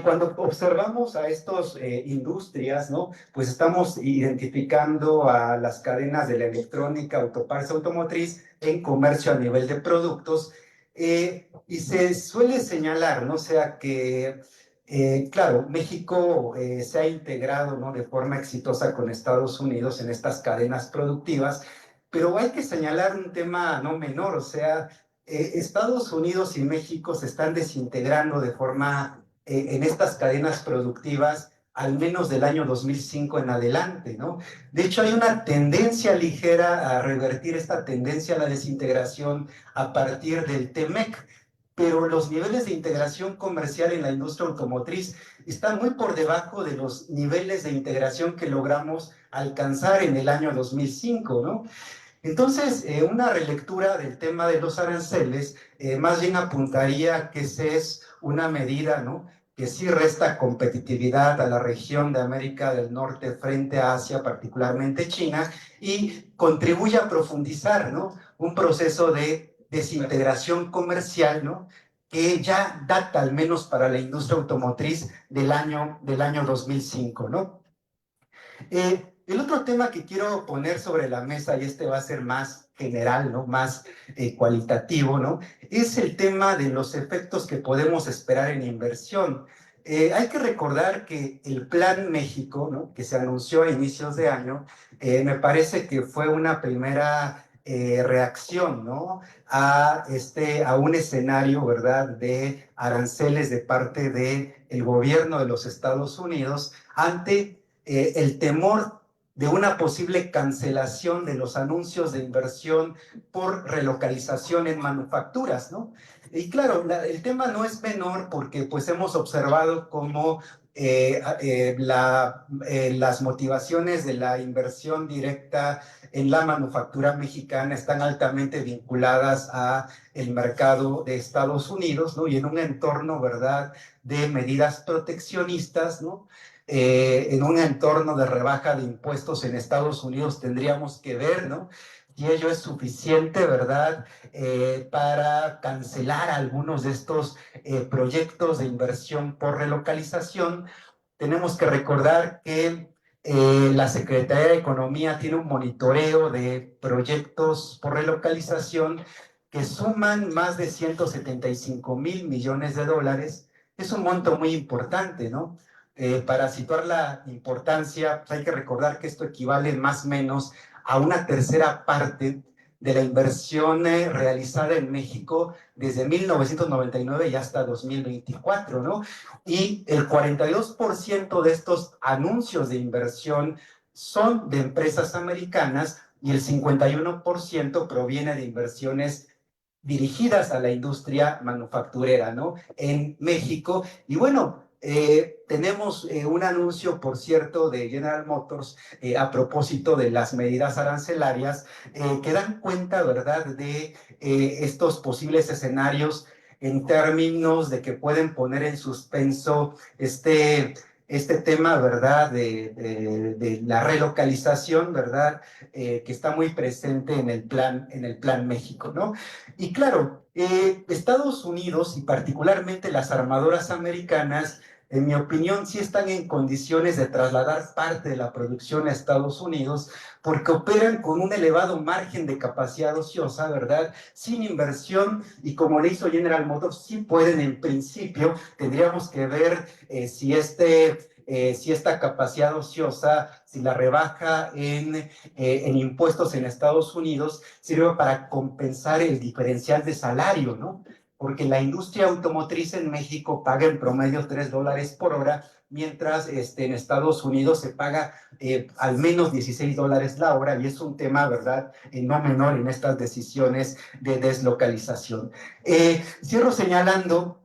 cuando observamos a estas industrias, ¿no? Pues estamos identificando a las cadenas de la electrónica, autopartes automotriz en comercio a nivel de productos, y se suele señalar, ¿no? O sea que, claro, México se ha integrado, ¿no?, de forma exitosa con Estados Unidos en estas cadenas productivas, pero hay que señalar un tema no menor, o sea, Estados Unidos y México se están desintegrando de forma en estas cadenas productivas al menos del año 2005 en adelante, ¿no? De hecho, hay una tendencia ligera a revertir esta tendencia a la desintegración a partir del TEMEC, pero los niveles de integración comercial en la industria automotriz están muy por debajo de los niveles de integración que logramos alcanzar en el año 2005, ¿no? Entonces, una relectura del tema de los aranceles más bien apuntaría que esa es una medida, ¿no?, que sí resta competitividad a la región de América del Norte frente a Asia, particularmente China, y contribuye a profundizar, ¿no?, un proceso de desintegración comercial, ¿no?, que ya data al menos para la industria automotriz del año 2005, ¿no? El otro tema que quiero poner sobre la mesa, y este va a ser más general, ¿no?, más cualitativo, ¿no?, es el tema de los efectos que podemos esperar en inversión. Hay que recordar que el Plan México, ¿no?, que se anunció a inicios de año, me parece que fue una primera reacción, ¿no?, a un escenario, ¿verdad?, de aranceles de parte del gobierno de los Estados Unidos ante el temor de una posible cancelación de los anuncios de inversión por relocalización en manufacturas, ¿no? Y claro, el tema no es menor porque pues hemos observado cómo las motivaciones de la inversión directa en la manufactura mexicana están altamente vinculadas a el mercado de Estados Unidos, ¿no? Y en un entorno, ¿verdad?, de medidas proteccionistas, ¿no?, en un entorno de rebaja de impuestos en Estados Unidos tendríamos que ver, ¿no?, si ello es suficiente, ¿verdad?, para cancelar algunos de estos proyectos de inversión por relocalización. Tenemos que recordar que la Secretaría de Economía tiene un monitoreo de proyectos por relocalización que suman más de 175,000 millones de dólares. Es un monto muy importante, ¿no? Para situar la importancia, pues hay que recordar que esto equivale más o menos a una tercera parte de la inversión realizada en México desde 1999 y hasta 2024, ¿no? Y el 42% de estos anuncios de inversión son de empresas americanas y el 51% proviene de inversiones dirigidas a la industria manufacturera, ¿no?, en México. Y bueno, tenemos un anuncio, por cierto, de General Motors a propósito de las medidas arancelarias que dan cuenta, ¿verdad?, de estos posibles escenarios en términos de que pueden poner en suspenso este tema, ¿verdad?, de la relocalización, ¿verdad?, que está muy presente en el plan México, ¿no? Y claro, Estados Unidos y particularmente las armadoras americanas, en mi opinión, sí están en condiciones de trasladar parte de la producción a Estados Unidos porque operan con un elevado margen de capacidad ociosa, ¿verdad?, sin inversión, y como le hizo General Motors, sí pueden en principio. Tendríamos que ver si esta capacidad ociosa, si la rebaja en impuestos en Estados Unidos, sirve para compensar el diferencial de salario, ¿no? Porque la industria automotriz en México paga en promedio $3 por hora, mientras en Estados Unidos se paga al menos $16 la hora, y es un tema, ¿verdad?, no menor en estas decisiones de deslocalización. Cierro señalando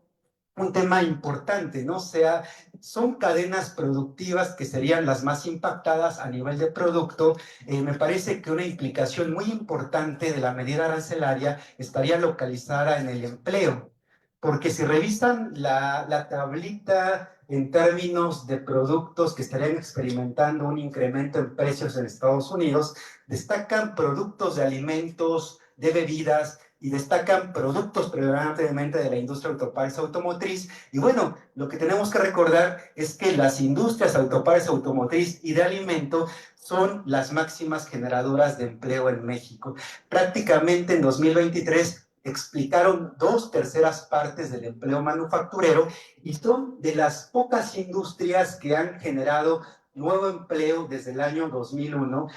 un tema importante, ¿no? O sea, son cadenas productivas que serían las más impactadas a nivel de producto. Me parece que una implicación muy importante de la medida arancelaria estaría localizada en el empleo, porque si revisan la tablita en términos de productos que estarían experimentando un incremento en precios en Estados Unidos, destacan productos de alimentos, de bebidas, y destacan productos predominantemente de la industria automotriz. Y bueno, lo que tenemos que recordar es que las industrias automotriz y de alimento son las máximas generadoras de empleo en México. Prácticamente en 2023 explicaron 2/3 partes del empleo manufacturero y son de las pocas industrias que han generado nuevo empleo desde el año 2001.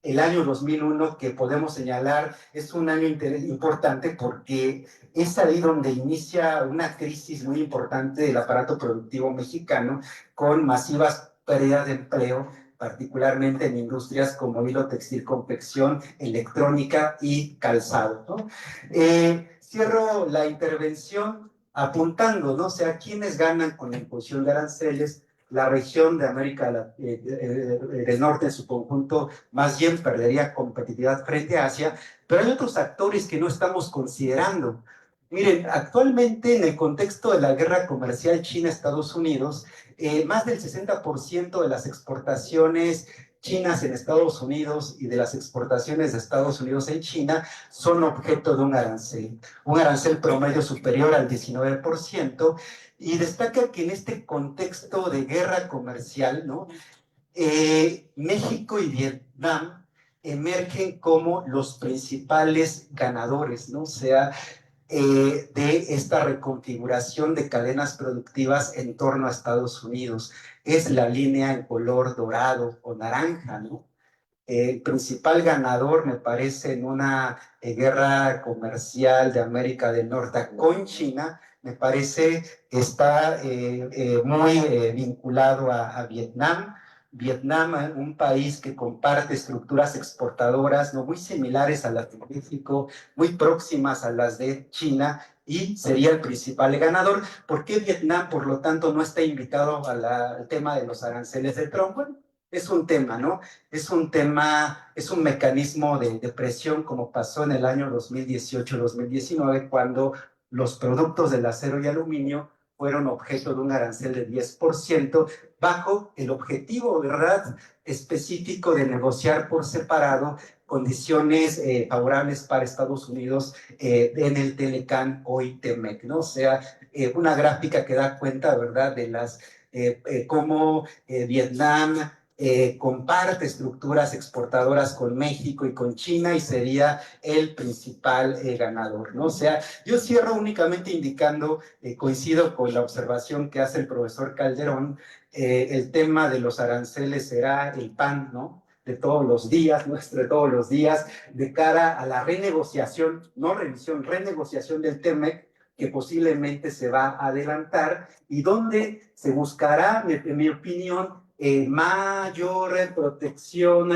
El año 2001, que podemos señalar, es un año importante porque es ahí donde inicia una crisis muy importante del aparato productivo mexicano, con masivas pérdida de empleo, particularmente en industrias como hilo textil, confección, electrónica y calzado, ¿no? Cierro la intervención apuntando, ¿no? O sea, ¿quiénes ganan con la imposición de aranceles? La región de América del Norte en su conjunto más bien perdería competitividad frente a Asia, pero hay otros actores que no estamos considerando. Miren, actualmente en el contexto de la guerra comercial China-Estados Unidos, más del 60% de las exportaciones chinas en Estados Unidos y de las exportaciones de Estados Unidos en China son objeto de un arancel promedio superior al 19%, y destaca que en este contexto de guerra comercial, ¿no? México y Vietnam emergen como los principales ganadores, ¿no? O sea, de esta reconfiguración de cadenas productivas en torno a Estados Unidos. Es la línea en color dorado o naranja, ¿no? El principal ganador, me parece, en una guerra comercial de América del Norte con China, me parece, está muy vinculado a Vietnam. Vietnam, un país que comparte estructuras exportadoras no muy similares a las de México, muy próximas a las de China, y sería el principal ganador. ¿Por qué Vietnam, por lo tanto, no está invitado al tema de los aranceles de Trump? Bueno, es un tema, ¿no? Es un tema, es un mecanismo de presión, como pasó en el año 2018-2019, cuando los productos del acero y aluminio fueron objeto de un arancel de 10%, bajo el objetivo, ¿verdad?, específico de negociar por separado condiciones favorables para Estados Unidos en el Telecán, hoy Temec, ¿no? O sea, una gráfica que da cuenta, ¿verdad?, de las cómo Vietnam comparte estructuras exportadoras con México y con China, y sería el principal ganador, ¿no? O sea, yo cierro únicamente indicando, coincido con la observación que hace el profesor Calderón, el tema de los aranceles será el pan, ¿no?, de todos los días, nuestro de todos los días, de cara a la renegociación, no revisión, renegociación del TEMEC, que posiblemente se va a adelantar, y donde se buscará, en mi opinión, mayor protección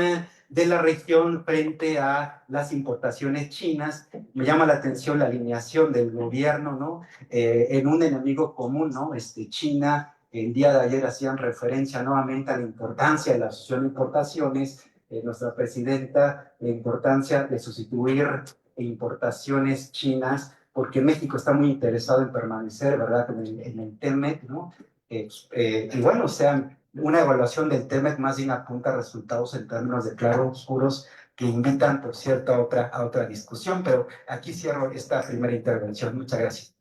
de la región frente a las importaciones chinas. Me llama la atención la alineación del gobierno, ¿no? En un enemigo común, ¿no? China, el día de ayer hacían referencia nuevamente a la importancia de la asociación de importaciones, nuestra presidenta, la importancia de sustituir importaciones chinas, porque México está muy interesado en permanecer, ¿verdad?, en el TEMEC, ¿no? Y bueno, o sea, una evaluación del TEMEC más bien apunta a resultados en términos de claroscuros que invitan, por cierto, a otra discusión, pero aquí cierro esta primera intervención. Muchas gracias.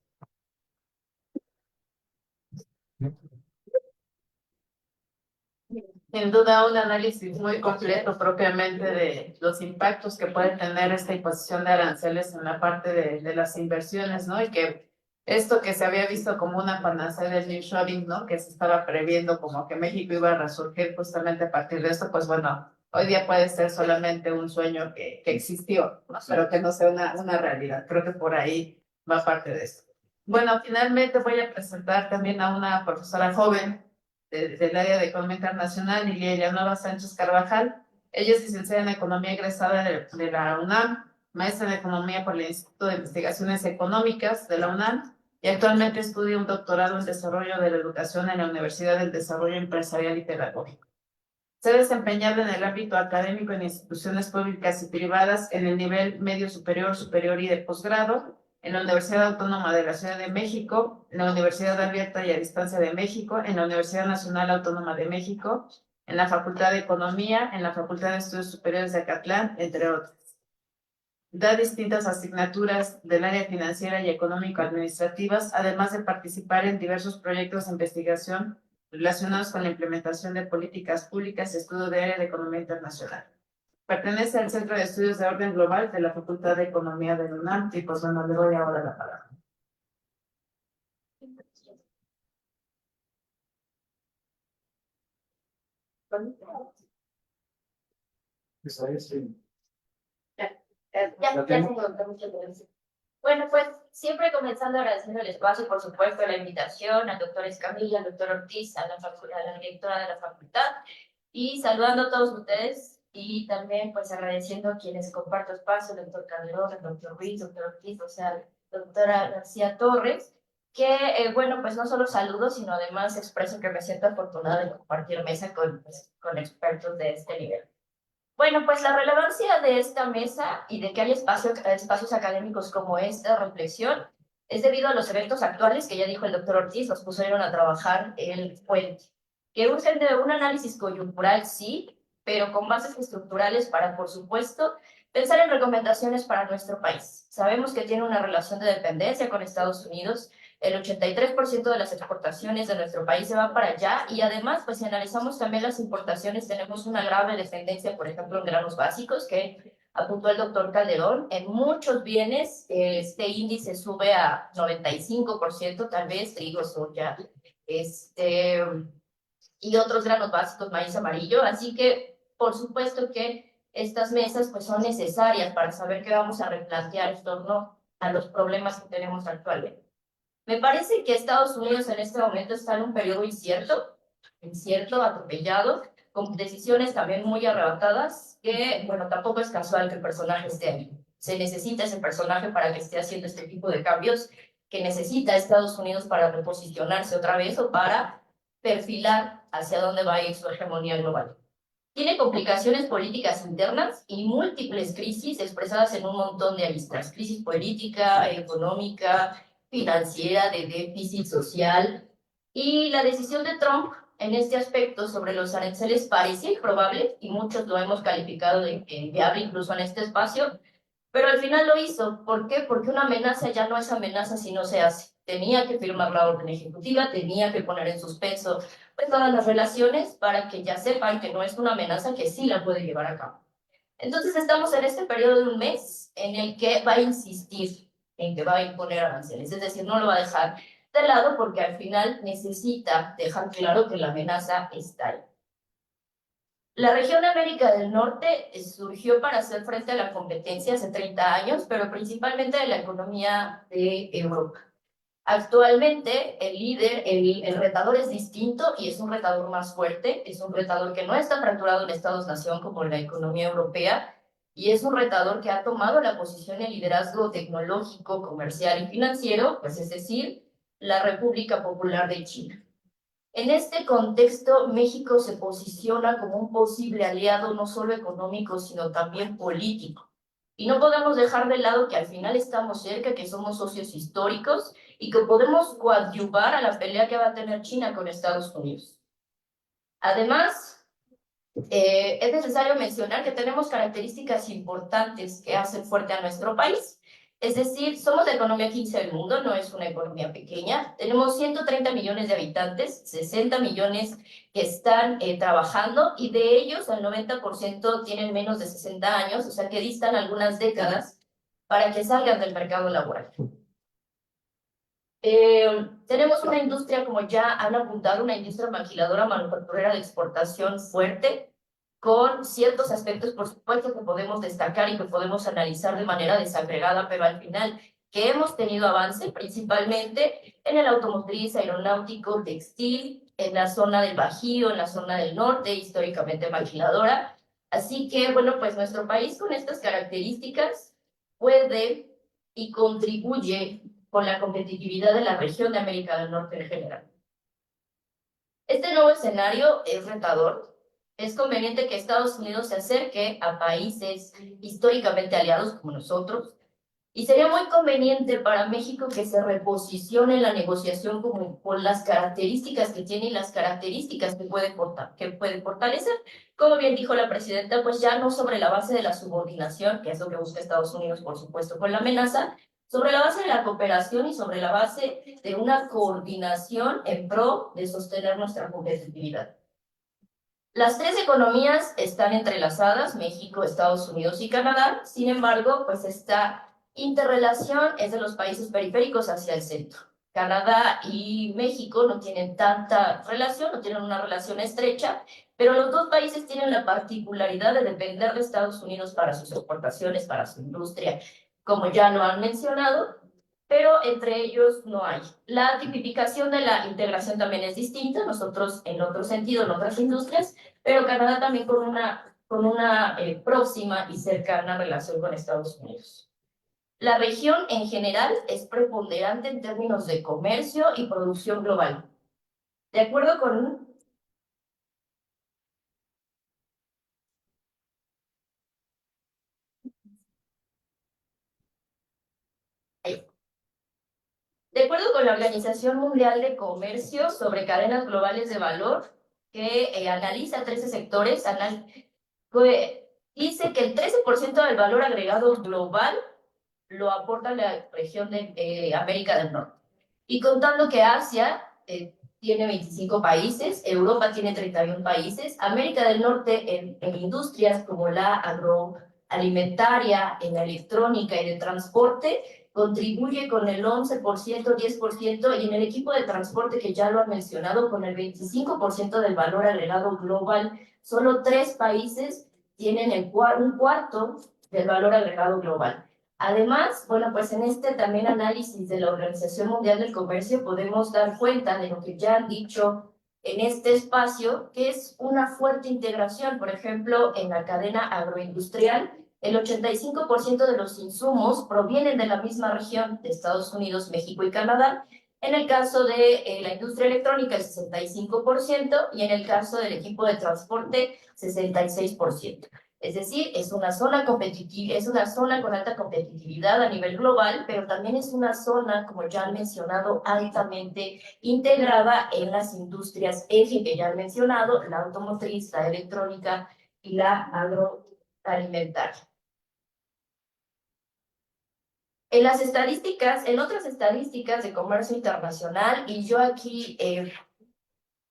Sin duda, un análisis muy completo propiamente de los impactos que puede tener esta imposición de aranceles en la parte de las inversiones, ¿no? Y que esto que se había visto como una panacea del nearshoring, ¿no?, que se estaba previendo como que México iba a resurgir justamente a partir de esto, pues bueno, hoy día puede ser solamente un sueño que existió, ¿no?, pero que no sea una realidad. Creo que por ahí va parte de esto. Bueno, finalmente voy a presentar también a una profesora joven del área de Economía Internacional, Lilia Nueva Sánchez Carvajal. Ella es licenciada en Economía egresada de la UNAM, maestra en Economía por el Instituto de Investigaciones Económicas de la UNAM, y actualmente estudia un doctorado en Desarrollo de la Educación en la Universidad del Desarrollo Empresarial y Pedagógico. Se ha desempeñado en el ámbito académico en instituciones públicas y privadas en el nivel medio superior, superior y de posgrado, en la Universidad Autónoma de la Ciudad de México, en la Universidad Abierta y a Distancia de México, en la Universidad Nacional Autónoma de México, en la Facultad de Economía, en la Facultad de Estudios Superiores de Acatlán, entre otras. Da distintas asignaturas del área financiera y económico-administrativas, además de participar en diversos proyectos de investigación relacionados con la implementación de políticas públicas y estudio de área de economía internacional. Pertenece al Centro de Estudios de Orden Global de la Facultad de Economía de la UNAM, y pues bueno, le doy ahora la palabra. Ya se encontró, muchas gracias. Bueno, pues siempre comenzando agradeciendo el espacio, por supuesto, la invitación al doctor Escamilla, al doctor Ortiz, a la directora de la facultad, y saludando a todos ustedes, y también pues agradeciendo a quienes comparto espacio, el doctor Calderón, el doctor Ruiz, el doctor Ortiz, o sea, la doctora García Torres, que, bueno, pues no solo saludo, sino además expreso que me siento afortunada de compartir mesa con expertos de este nivel. Bueno, pues la relevancia de esta mesa y de que haya espacios académicos como esta reflexión es debido a los eventos actuales que ya dijo el doctor Ortiz, los pusieron a trabajar el puente, que urgen de un análisis coyuntural, sí, pero con bases estructurales para, por supuesto, pensar en recomendaciones para nuestro país. Sabemos que tiene una relación de dependencia con Estados Unidos. El 83% de las exportaciones de nuestro país se van para allá, y además, pues si analizamos también las importaciones, tenemos una grave dependencia, por ejemplo, en granos básicos, que apuntó el doctor Calderón. En muchos bienes este índice sube a 95%, tal vez, trigo, soya, y otros granos básicos, maíz amarillo. Así que, por supuesto que estas mesas pues son necesarias para saber qué vamos a replantear en torno a los problemas que tenemos actualmente. Me parece que Estados Unidos en este momento está en un periodo incierto, atropellado, con decisiones también muy arrebatadas, que, bueno, tampoco es casual que el personaje esté ahí. Se necesita ese personaje para que esté haciendo este tipo de cambios, que necesita Estados Unidos para reposicionarse otra vez o para perfilar hacia dónde va a ir su hegemonía global. Tiene complicaciones políticas internas y múltiples crisis expresadas en un montón de aristas: crisis política, económica, financiera, de déficit social. Y la decisión de Trump en este aspecto sobre los aranceles parecía improbable, y muchos lo hemos calificado de inviable incluso en este espacio, pero al final lo hizo. ¿Por qué? Porque una amenaza ya no es amenaza si no se hace. Tenía que firmar la orden ejecutiva, tenía que poner en suspenso pues todas las relaciones para que ya sepan que no es una amenaza, que sí la puede llevar a cabo. Entonces estamos en este periodo de un mes en el que va a insistir en que va a imponer aranceles, es decir, no lo va a dejar de lado, porque al final necesita dejar claro que la amenaza está ahí. La región de América del Norte surgió para hacer frente a la competencia hace 30 años, pero principalmente de la economía de Europa. Actualmente el líder, el retador es distinto, y es un retador más fuerte, es un retador que no está fracturado en Estados-nación como en la economía europea, y es un retador que ha tomado la posición de liderazgo tecnológico, comercial y financiero, pues es decir, la República Popular de China. En este contexto, México se posiciona como un posible aliado no solo económico, sino también político. Y no podemos dejar de lado que al final estamos cerca, que somos socios históricos y que podemos coadyuvar a la pelea que va a tener China con Estados Unidos. Además, es necesario mencionar que tenemos características importantes que hacen fuerte a nuestro país. Es decir, somos la economía 15 del mundo, no es una economía pequeña. Tenemos 130 millones de habitantes, 60 millones que están trabajando, y de ellos el 90% tienen menos de 60 años, o sea que distan algunas décadas para que salgan del mercado laboral. Tenemos una industria, como ya han apuntado, una industria maquiladora manufacturera de exportación fuerte, con ciertos aspectos, por supuesto, que podemos destacar y que podemos analizar de manera desagregada, pero al final que hemos tenido avance principalmente en el automotriz, aeronáutico, textil, en la zona del Bajío, en la zona del norte, históricamente maquiladora. Así que, bueno, pues nuestro país con estas características puede y contribuye con la competitividad de la región de América del Norte en general. Este nuevo escenario es retador. Es conveniente que Estados Unidos se acerque a países históricamente aliados como nosotros, y sería muy conveniente para México que se reposicione en la negociación con las características que tiene y las características que puede fortalecer. Como bien dijo la presidenta, pues ya no sobre la base de la subordinación, que es lo que busca Estados Unidos, por supuesto, con la amenaza, sobre la base de la cooperación y sobre la base de una coordinación en pro de sostener nuestra competitividad. Las tres economías están entrelazadas, México, Estados Unidos y Canadá. Sin embargo, pues esta interrelación es de los países periféricos hacia el centro. Canadá y México no tienen tanta relación, no tienen una relación estrecha, pero los dos países tienen la particularidad de depender de Estados Unidos para sus exportaciones, para su industria, como ya lo han mencionado. pero entre ellos no hay. La tipificación de la integración también es distinta, nosotros en otro sentido, en otras industrias, pero Canadá también con una próxima y cercana relación con Estados Unidos. La región en general es preponderante en términos de comercio y producción global. De acuerdo con la Organización Mundial de Comercio sobre cadenas globales de valor, que analiza 13 sectores, dice que el 13% del valor agregado global lo aporta la región de América del Norte. Y contando que Asia tiene 25 países, Europa tiene 31 países, América del Norte en industrias como la agroalimentaria, en la electrónica y de transporte, contribuye con el 11%, 10%, y en el equipo de transporte, que ya lo han mencionado, con el 25% del valor agregado global. Solo 3 países tienen un cuarto del valor agregado global. Además, bueno, pues en este también análisis de la Organización Mundial del Comercio podemos dar cuenta de lo que ya han dicho en este espacio, que es una fuerte integración. Por ejemplo, en la cadena agroindustrial, el 85% de los insumos provienen de la misma región de Estados Unidos, México y Canadá. En el caso de la industria electrónica, el 65%, y en el caso del equipo de transporte, 66%. Es decir, es una zona competitiva, es una zona con alta competitividad a nivel global, pero también es una zona, como ya han mencionado, altamente integrada en las industrias eje que ya han mencionado, la automotriz, la electrónica y la agroalimentaria. En otras estadísticas de comercio internacional, y yo aquí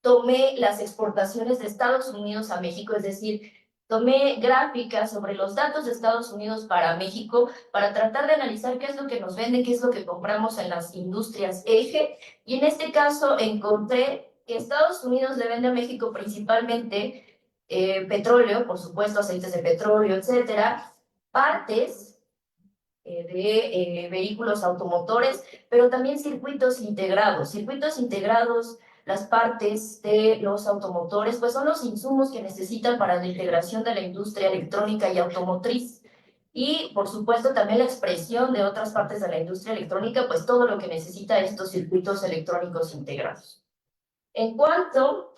tomé las exportaciones de Estados Unidos a México, es decir, tomé gráficas sobre los datos de Estados Unidos para México para tratar de analizar qué es lo que nos venden, qué es lo que compramos en las industrias eje, y en este caso encontré que Estados Unidos le vende a México principalmente petróleo, por supuesto, aceites de petróleo, etcétera, partes de vehículos automotores, pero también circuitos integrados. Circuitos integrados, las partes de los automotores, pues son los insumos que necesitan para la integración de la industria electrónica y automotriz. Y, por supuesto, también la expresión de otras partes de la industria electrónica, pues todo lo que necesita estos circuitos electrónicos integrados. En cuanto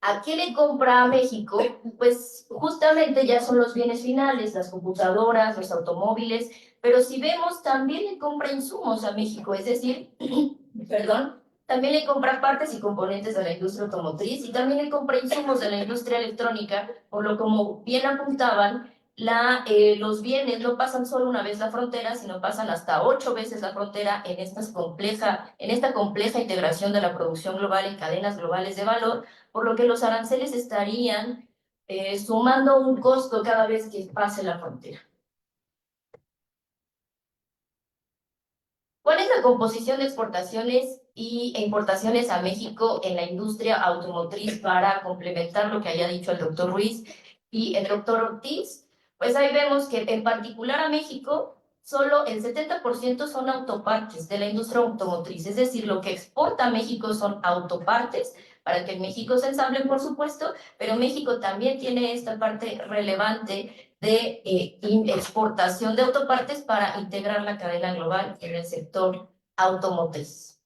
¿a qué le compra a México? Pues justamente ya son los bienes finales, las computadoras, los automóviles, pero si vemos, también le compra insumos a México, es decir, perdón, también le compra partes y componentes de la industria automotriz, y también le compra insumos de la industria electrónica, por lo como bien apuntaban, los bienes no pasan solo una vez la frontera, sino pasan hasta 8 veces la frontera en esta compleja integración de la producción global en cadenas globales de valor, por lo que los aranceles estarían sumando un costo cada vez que pase la frontera. ¿Cuál es la composición de exportaciones e importaciones a México en la industria automotriz, para complementar lo que haya dicho el doctor Ruiz y el doctor Ortiz? Pues ahí vemos que en particular a México, solo el 70% son autopartes de la industria automotriz, es decir, lo que exporta a México son autopartes, para que en México se ensamblen, por supuesto, pero México también tiene esta parte relevante de exportación de autopartes para integrar la cadena global en el sector automotriz.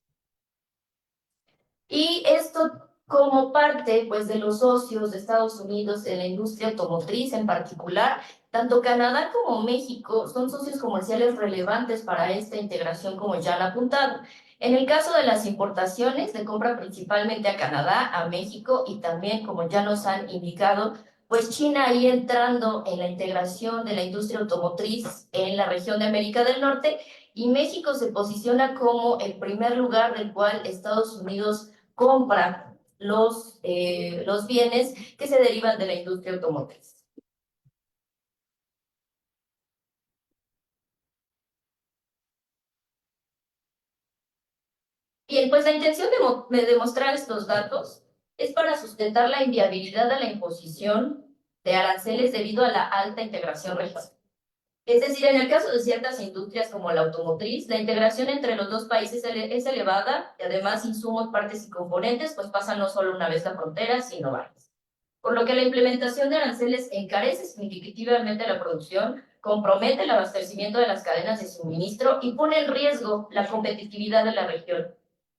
Y esto como parte, pues, de los socios de Estados Unidos en la industria automotriz en particular. Tanto Canadá como México son socios comerciales relevantes para esta integración, como ya han apuntado. En el caso de las importaciones, se compra principalmente a Canadá, a México, y también, como ya nos han indicado, pues China ahí entrando en la integración de la industria automotriz en la región de América del Norte, y México se posiciona como el primer lugar del cual Estados Unidos compra los bienes que se derivan de la industria automotriz. Bien, pues la intención de demostrar estos datos es para sustentar la inviabilidad de la imposición de aranceles debido a la alta integración regional. Es decir, en el caso de ciertas industrias como la automotriz, la integración entre los dos países es elevada y además insumos, partes y componentes pues pasan no solo una vez la frontera, sino varias. Por lo que la implementación de aranceles encarece significativamente la producción, compromete el abastecimiento de las cadenas de suministro y pone en riesgo la competitividad de la región.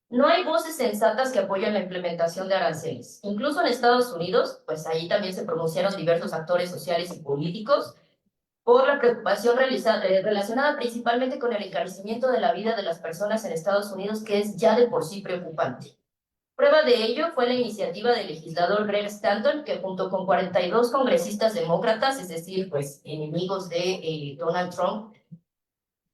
No hay voces sensatas que apoyen la implementación de aranceles. Incluso en Estados Unidos, pues ahí también se pronunciaron diversos actores sociales y políticos por la preocupación relacionada principalmente con el encarecimiento de la vida de las personas en Estados Unidos, que es ya de por sí preocupante. Prueba de ello fue la iniciativa del legislador Greg Stanton, que junto con 42 congresistas demócratas, es decir, pues enemigos de Donald Trump,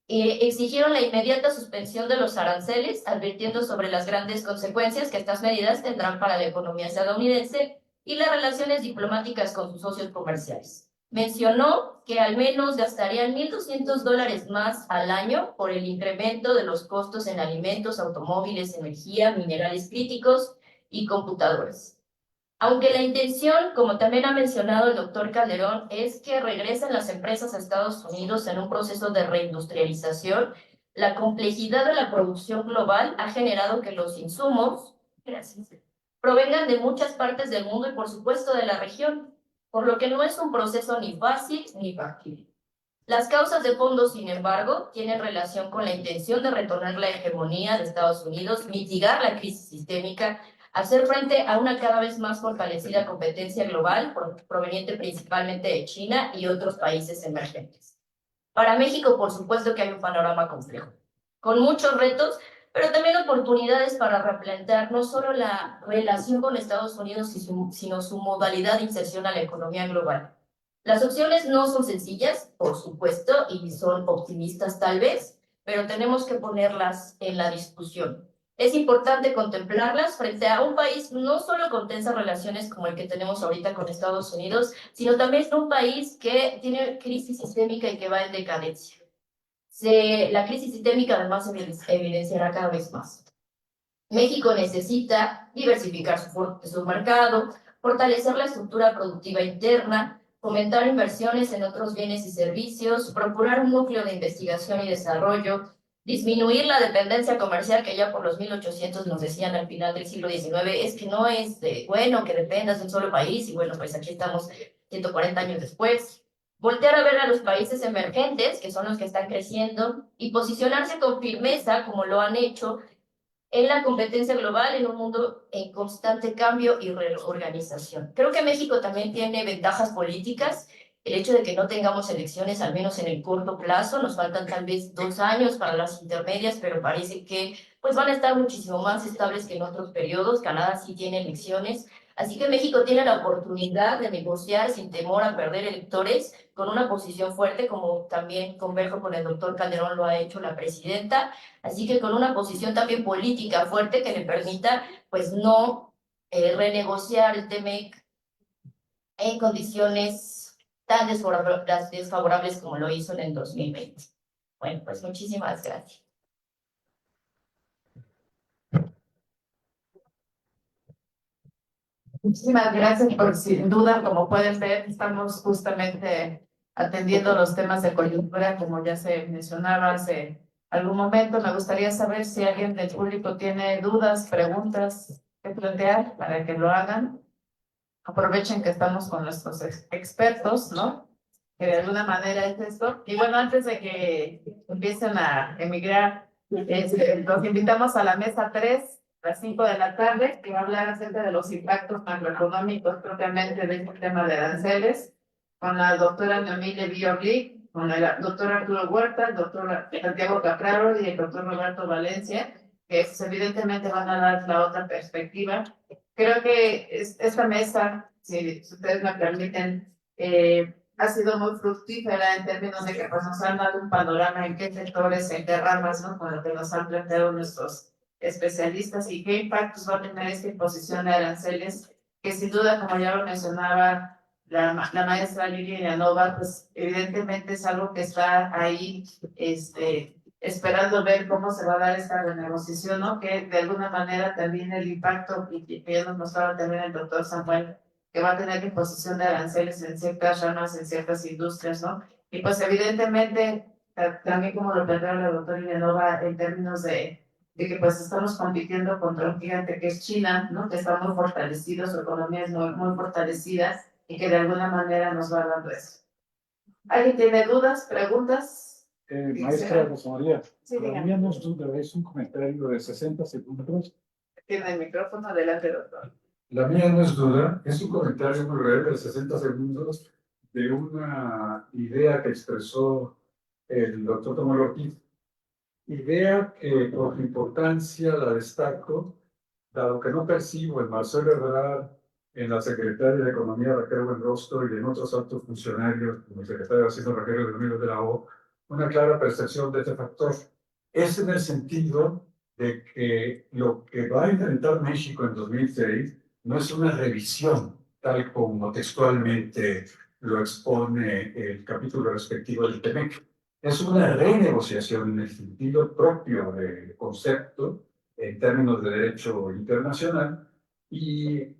exigieron la inmediata suspensión de los aranceles, advirtiendo sobre las grandes consecuencias que estas medidas tendrán para la economía estadounidense y las relaciones diplomáticas con sus socios comerciales. Mencionó que al menos gastarían $1,200 más al año por el incremento de los costos en alimentos, automóviles, energía, minerales críticos y computadoras. Aunque la intención, como también ha mencionado el doctor Calderón, es que regresen las empresas a Estados Unidos en un proceso de reindustrialización, la complejidad de la producción global ha generado que los insumos provengan de muchas partes del mundo y por supuesto de la región, por lo que no es un proceso ni fácil ni factible. Las causas de fondo, sin embargo, tienen relación con la intención de retornar la hegemonía de Estados Unidos, mitigar la crisis sistémica, hacer frente a una cada vez más fortalecida competencia global proveniente principalmente de China y otros países emergentes. Para México, por supuesto que hay un panorama complejo, con muchos retos, pero también oportunidades para replantear no solo la relación con Estados Unidos, sino su modalidad de inserción a la economía global. Las opciones no son sencillas, por supuesto, y son optimistas tal vez, pero tenemos que ponerlas en la discusión. Es importante contemplarlas frente a un país no solo con tensas relaciones como el que tenemos ahorita con Estados Unidos, sino también un país que tiene crisis sistémica y que va en decadencia. La crisis sistémica además se evidenciará cada vez más. México necesita diversificar su mercado, fortalecer la estructura productiva interna, fomentar inversiones en otros bienes y servicios, procurar un núcleo de investigación y desarrollo, disminuir la dependencia comercial que ya por los 1800 nos decían al final del siglo XIX, es que no es bueno que dependas de un solo país, y bueno, pues aquí estamos 140 años después. Voltear a ver a los países emergentes, que son los que están creciendo, y posicionarse con firmeza, como lo han hecho, en la competencia global en un mundo en constante cambio y reorganización. Creo que México también tiene ventajas políticas. El hecho de que no tengamos elecciones, al menos en el corto plazo, nos faltan tal vez 2 años para las intermedias, pero parece que pues van a estar muchísimo más estables que en otros periodos. Canadá sí tiene elecciones. Así que México tiene la oportunidad de negociar sin temor a perder electores con una posición fuerte, como también converjo con el doctor Calderón lo ha hecho la presidenta. Así que con una posición también política fuerte que le permita pues no renegociar el TEMEC en condiciones tan desfavorables como lo hizo en el 2020. Bueno, pues muchísimas gracias. Muchísimas gracias por, sin duda, como pueden ver, estamos justamente atendiendo los temas de coyuntura, como ya se mencionaba hace algún momento. Me gustaría saber si alguien del público tiene dudas, preguntas que plantear para que lo hagan. Aprovechen que estamos con nuestros expertos, ¿no? Que de alguna manera es esto. Y bueno, antes de que empiecen a emigrar, los invitamos a la mesa 3, a las 5 de la tarde, que va a hablar acerca de los impactos macroeconómicos propiamente de este tema de aranceles, con la doctora Noemí Levi-Oblique, con el doctor Arturo Huerta, el doctor Santiago Capraro y el doctor Roberto Valencia, que evidentemente van a dar la otra perspectiva. Creo que esta mesa, si ustedes me permiten, ha sido muy fructífera en términos de que pues, nos han dado un panorama en qué sectores, en qué ramas, ¿no? Con lo que nos han planteado nuestros especialistas y qué impactos va a tener esta imposición de aranceles, que sin duda, como ya lo mencionaba la maestra Liliana Nova, pues evidentemente es algo que está ahí, esperando ver cómo se va a dar esta renegociación, ¿no? Que de alguna manera también el impacto, y que ya nos mostraba también el doctor Samuel, que va a tener imposición de aranceles en ciertas ramas, en ciertas industrias, ¿no? Y pues evidentemente, también como lo planteó la doctora Imenova, en términos de que pues estamos compitiendo contra un gigante que es China, ¿no? Que está muy fortalecido, su economía es muy fortalecida y que de alguna manera nos va dando eso. ¿Alguien tiene dudas, preguntas? Maestra Rosa María, Sí, la dígame. mía no es duda, es un comentario de 60 segundos. Tiene el micrófono, adelante, doctor. La mía no es duda, es un comentario muy breve de 60 segundos de una idea que expresó el doctor Tomás Ortiz. Idea que por su importancia la destaco, dado que no percibo en Marcelo Ebrard, en la secretaria de Economía Raquel Buenrostro y en otros altos funcionarios, como el secretario de Hacienda Rogelio Domínguez de la O, una clara percepción de este factor. Es en el sentido de que lo que va a enfrentar México en 2006 no es una revisión, tal como textualmente lo expone el capítulo respectivo del TEMEC. Es una renegociación en el sentido propio del concepto en términos de derecho internacional y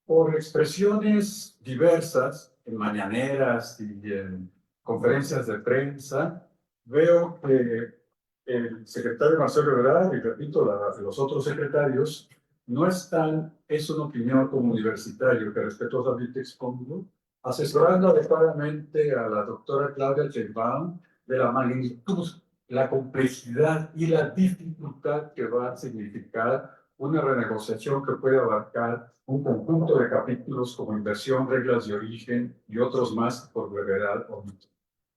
por expresiones diversas en mañaneras y en conferencias de prensa, veo que el secretario Marcelo Ebrard y repito, los otros secretarios no están, es una opinión como universitario que respetuosamente expongo, asesorando adecuadamente a la doctora Claudia Sheinbaum de la magnitud, la complejidad y la dificultad que va a significar una renegociación que puede abarcar un conjunto de capítulos como inversión, reglas de origen y otros más por brevedad omito.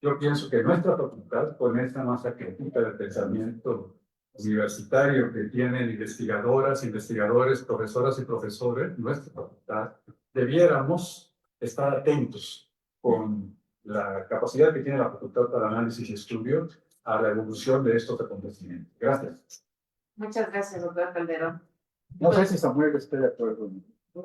Yo pienso que nuestra facultad, con esta masa crítica de pensamiento universitario que tienen investigadoras, investigadores, profesoras y profesores, nuestra facultad, debiéramos estar atentos con la capacidad que tiene la facultad para análisis y estudio a la evolución de estos acontecimientos. Gracias. Muchas gracias, doctor Calderón. No sé si Samuel esté de acuerdo.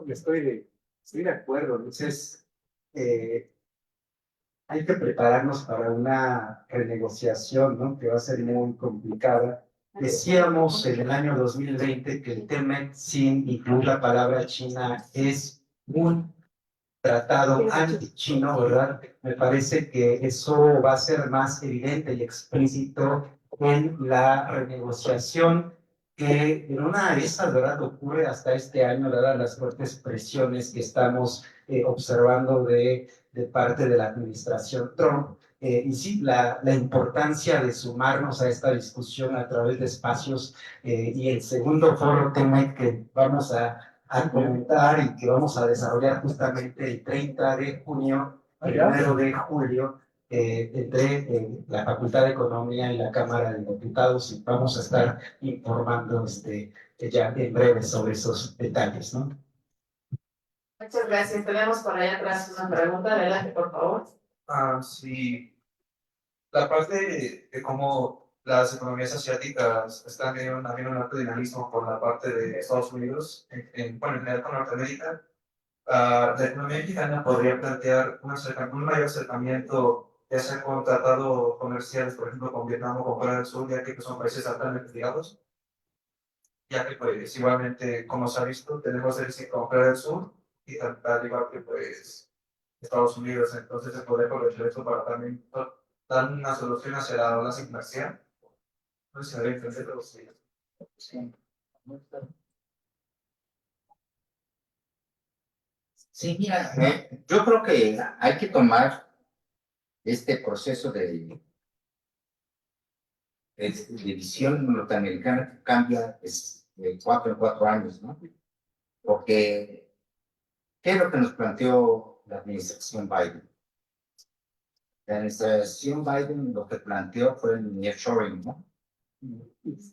Estoy de acuerdo. Entonces, hay que prepararnos para una renegociación, ¿no? Que va a ser muy complicada. Decíamos en el año 2020 que el TEMEC, sin incluir la palabra China, es un tratado anti-chino, ¿verdad? Me parece que eso va a ser más evidente y explícito en la renegociación que en una de esas, ¿verdad? Ocurre hasta este año, dadas las fuertes presiones que estamos observando de parte de la administración Trump. Y sí, la importancia de sumarnos a esta discusión a través de espacios y el segundo foro TEMEC que vamos a comentar y que vamos a desarrollar justamente el 30 de junio, el 1 de julio, entre la Facultad de Economía y la Cámara de Diputados, y vamos a estar informando ya en breve sobre esos detalles, ¿no? Muchas gracias. Tenemos por allá atrás una pregunta. Adelante, por favor. Sí, la parte de cómo las economías asiáticas están teniendo también un alto dinamismo por la parte de Estados Unidos, bueno, en general con Norteamérica, la economía mexicana podría plantear un mayor acercamiento, ya sea con tratados comerciales, por ejemplo, con Vietnam o con Corea del Sur, ya que pues, son países altamente ligados, ya que pues igualmente, como se ha visto, tenemos el con Corea del Sur y al igual que pues Estados Unidos, entonces se puede aprovechar esto para también dar una solución hacia la ola inflación. No sé si me entender, pero sí. Sí, mira, yo creo que hay que tomar este proceso de visión norteamericana que cambia de 4 en 4 años, ¿no? Porque, ¿qué es lo que nos planteó la administración Biden? La administración Biden lo que planteó fue el nearshoring, ¿no?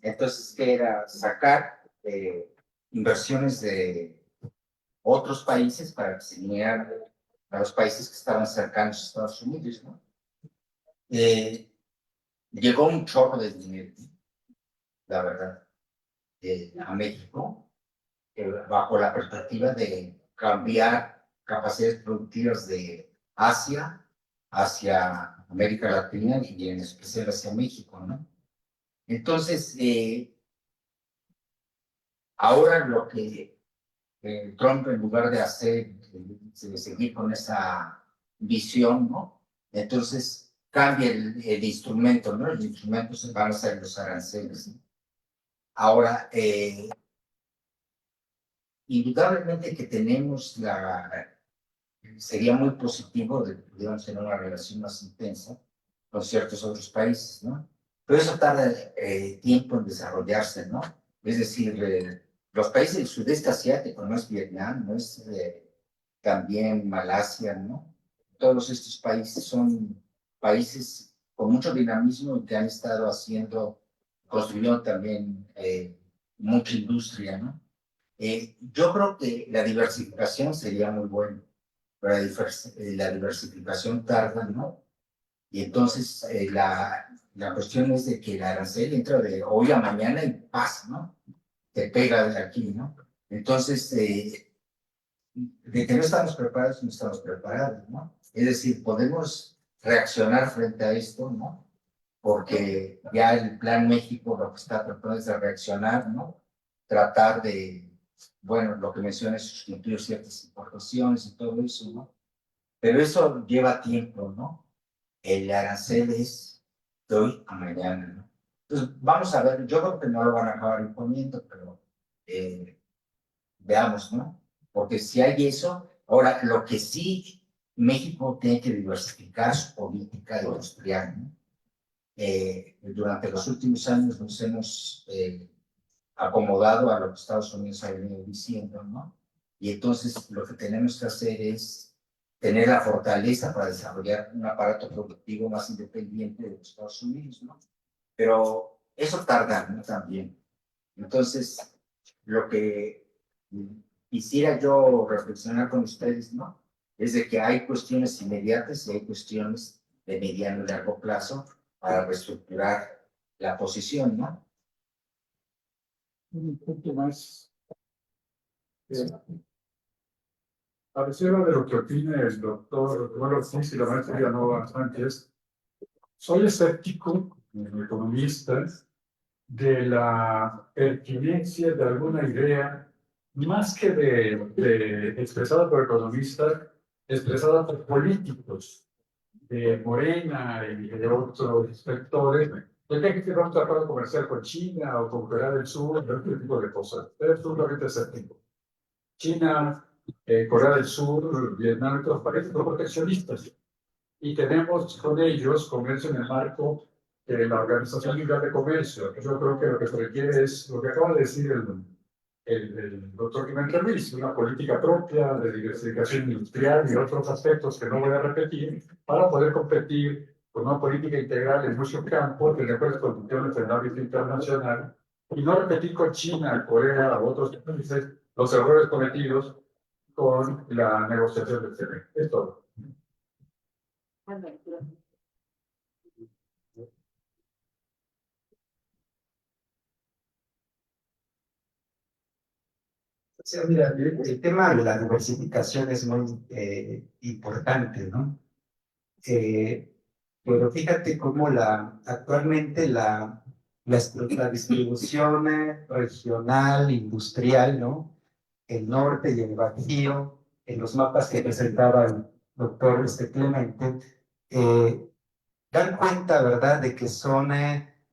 Entonces, ¿qué era? Sacar inversiones de otros países para que se vinieran a los países que estaban cercanos a Estados Unidos, ¿no? Llegó un chorro de dinero, la verdad, a México, bajo la perspectiva de cambiar capacidades productivas de Asia hacia América Latina y en especial hacia México, ¿no? Entonces, ahora lo que Trump, en lugar de hacer, de seguir con esa visión, ¿no? Entonces, cambia el instrumento, ¿no? El instrumento van a ser los aranceles, ¿no? Ahora, indudablemente que tenemos sería muy positivo de que pudiéramos tener una relación más intensa con ciertos otros países, ¿no? Pero eso tarda tiempo en desarrollarse, ¿no? Es decir, los países del sudeste asiático, no es Vietnam, no es también Malasia, ¿no? Todos estos países son países con mucho dinamismo y que han estado construyendo también mucha industria, ¿no? Yo creo que la diversificación sería muy buena, pero la diversificación tarda, ¿no? Y entonces la cuestión es de que el arancel entra de hoy a mañana y pasa, ¿no? Te pega de aquí, ¿no? Entonces, de que no estamos preparados, no estamos preparados, ¿no? Es decir, podemos reaccionar frente a esto, ¿no? Porque ya el Plan México lo que está tratando es de reaccionar, ¿no? Tratar de, bueno, lo que menciona es sustituir ciertas importaciones y todo eso, ¿no? Pero eso lleva tiempo, ¿no? El arancel es de hoy a mañana, ¿no? Entonces, vamos a ver, yo creo que no lo van a acabar imponiendo, pero veamos, ¿no? Porque si hay eso, ahora, lo que sí, México tiene que diversificar su política industrial, ¿no? Durante los últimos años nos hemos acomodado a lo que Estados Unidos ha venido diciendo, ¿no? Y entonces lo que tenemos que hacer es tener la fortaleza para desarrollar un aparato productivo más independiente de los Estados Unidos, ¿no? Pero eso tarda, ¿no? También. Entonces, lo que quisiera yo reflexionar con ustedes, ¿no? Es de que hay cuestiones inmediatas y hay cuestiones de mediano y largo plazo para reestructurar la posición, ¿no? Un punto más. Pareciera de lo que opina el doctor Eduardo Ortiz y la maestra Villanueva Sánchez, soy escéptico, como economista, de la pertinencia de alguna idea, más que expresada por economistas, expresada por políticos de Morena y de otros sectores, de que hay que firmar un tratado comercial con China o con Corea del Sur, este tipo de cosas. Es absolutamente escéptico. China, Corea del Sur, Vietnam y otros países son proteccionistas. Y tenemos con ellos comercio en el marco de la Organización Mundial de Comercio. Yo creo que lo que se requiere es lo que acaba de decir el doctor Clemente Ruiz, una política propia de diversificación industrial y otros aspectos que no voy a repetir, para poder competir con una política integral en muchos campos de mejores condiciones en el ámbito internacional y no repetir con China, Corea u otros países los errores cometidos con la negociación del TEMEC. Es todo. Sí, mira, el tema de la diversificación es muy importante, ¿no? Pero fíjate cómo actualmente la distribución regional, industrial, ¿no? El norte y el Bajío, en los mapas que presentaba el doctor Clemente, dan cuenta, ¿verdad?, de que son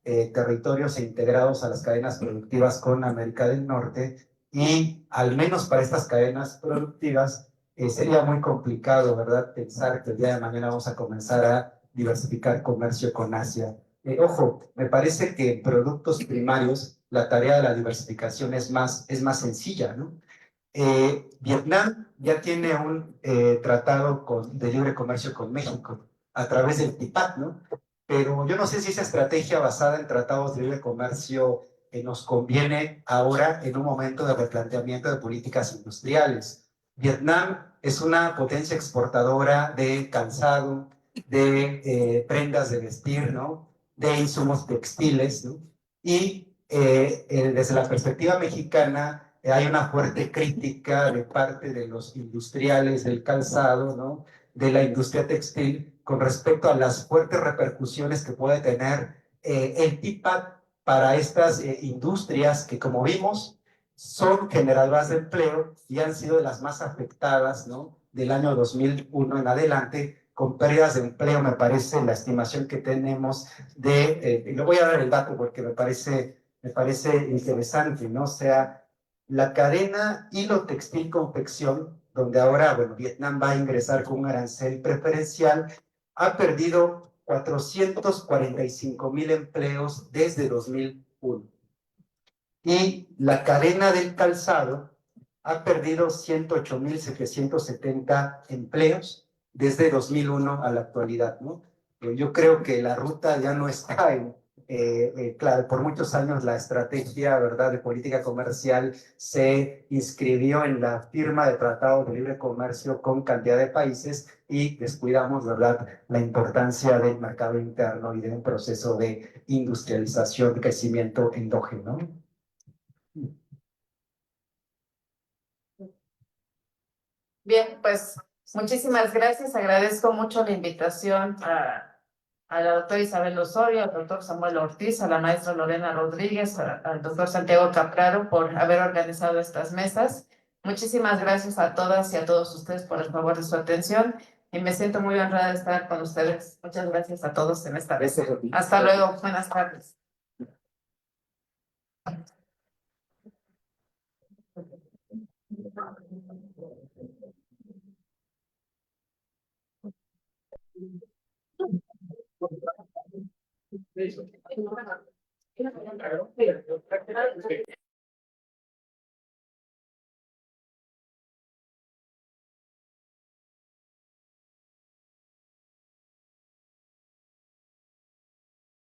territorios integrados a las cadenas productivas con América del Norte y al menos para estas cadenas productivas sería muy complicado, ¿verdad?, pensar que el día de mañana vamos a comenzar a diversificar comercio con Asia. Ojo, me parece que en productos primarios la tarea de la diversificación es más sencilla, ¿no? Vietnam ya tiene un tratado de libre comercio con México a través del TIPAC, ¿no? Pero yo no sé si esa estrategia basada en tratados de libre comercio nos conviene ahora en un momento de replanteamiento de políticas industriales. Vietnam es una potencia exportadora de calzado, de prendas de vestir, ¿no? De insumos textiles, ¿no? Y desde la perspectiva mexicana hay una fuerte crítica de parte de los industriales del calzado, ¿no?, de la industria textil, con respecto a las fuertes repercusiones que puede tener el TIPAC para estas industrias que, como vimos, son generadoras de empleo y han sido de las más afectadas, ¿no?, del año 2001 en adelante, con pérdidas de empleo, me parece la estimación que tenemos y le voy a dar el dato porque me parece interesante, ¿no? O sea, la cadena hilo textil confección, donde ahora, bueno, Vietnam va a ingresar con un arancel preferencial, ha perdido 445,000 empleos desde 2001. Y la cadena del calzado ha perdido 108,770 empleos desde 2001 a la actualidad, ¿no? Yo creo que la ruta ya no está claro, por muchos años la estrategia, ¿verdad?, de política comercial se inscribió en la firma de tratados de libre comercio con cantidad de países y descuidamos, ¿verdad?, la importancia del mercado interno y de un proceso de industrialización, crecimiento endógeno. Bien, pues muchísimas gracias. Agradezco mucho la invitación a la doctora Isabel Osorio, al doctor Samuel Ortiz, a la maestra Lorena Rodríguez, al doctor Santiago Capraro por haber organizado estas mesas. Muchísimas gracias a todas y a todos ustedes por el favor de su atención y me siento muy honrada de estar con ustedes. Muchas gracias a todos en esta vez. Hasta luego. Buenas tardes. Sí.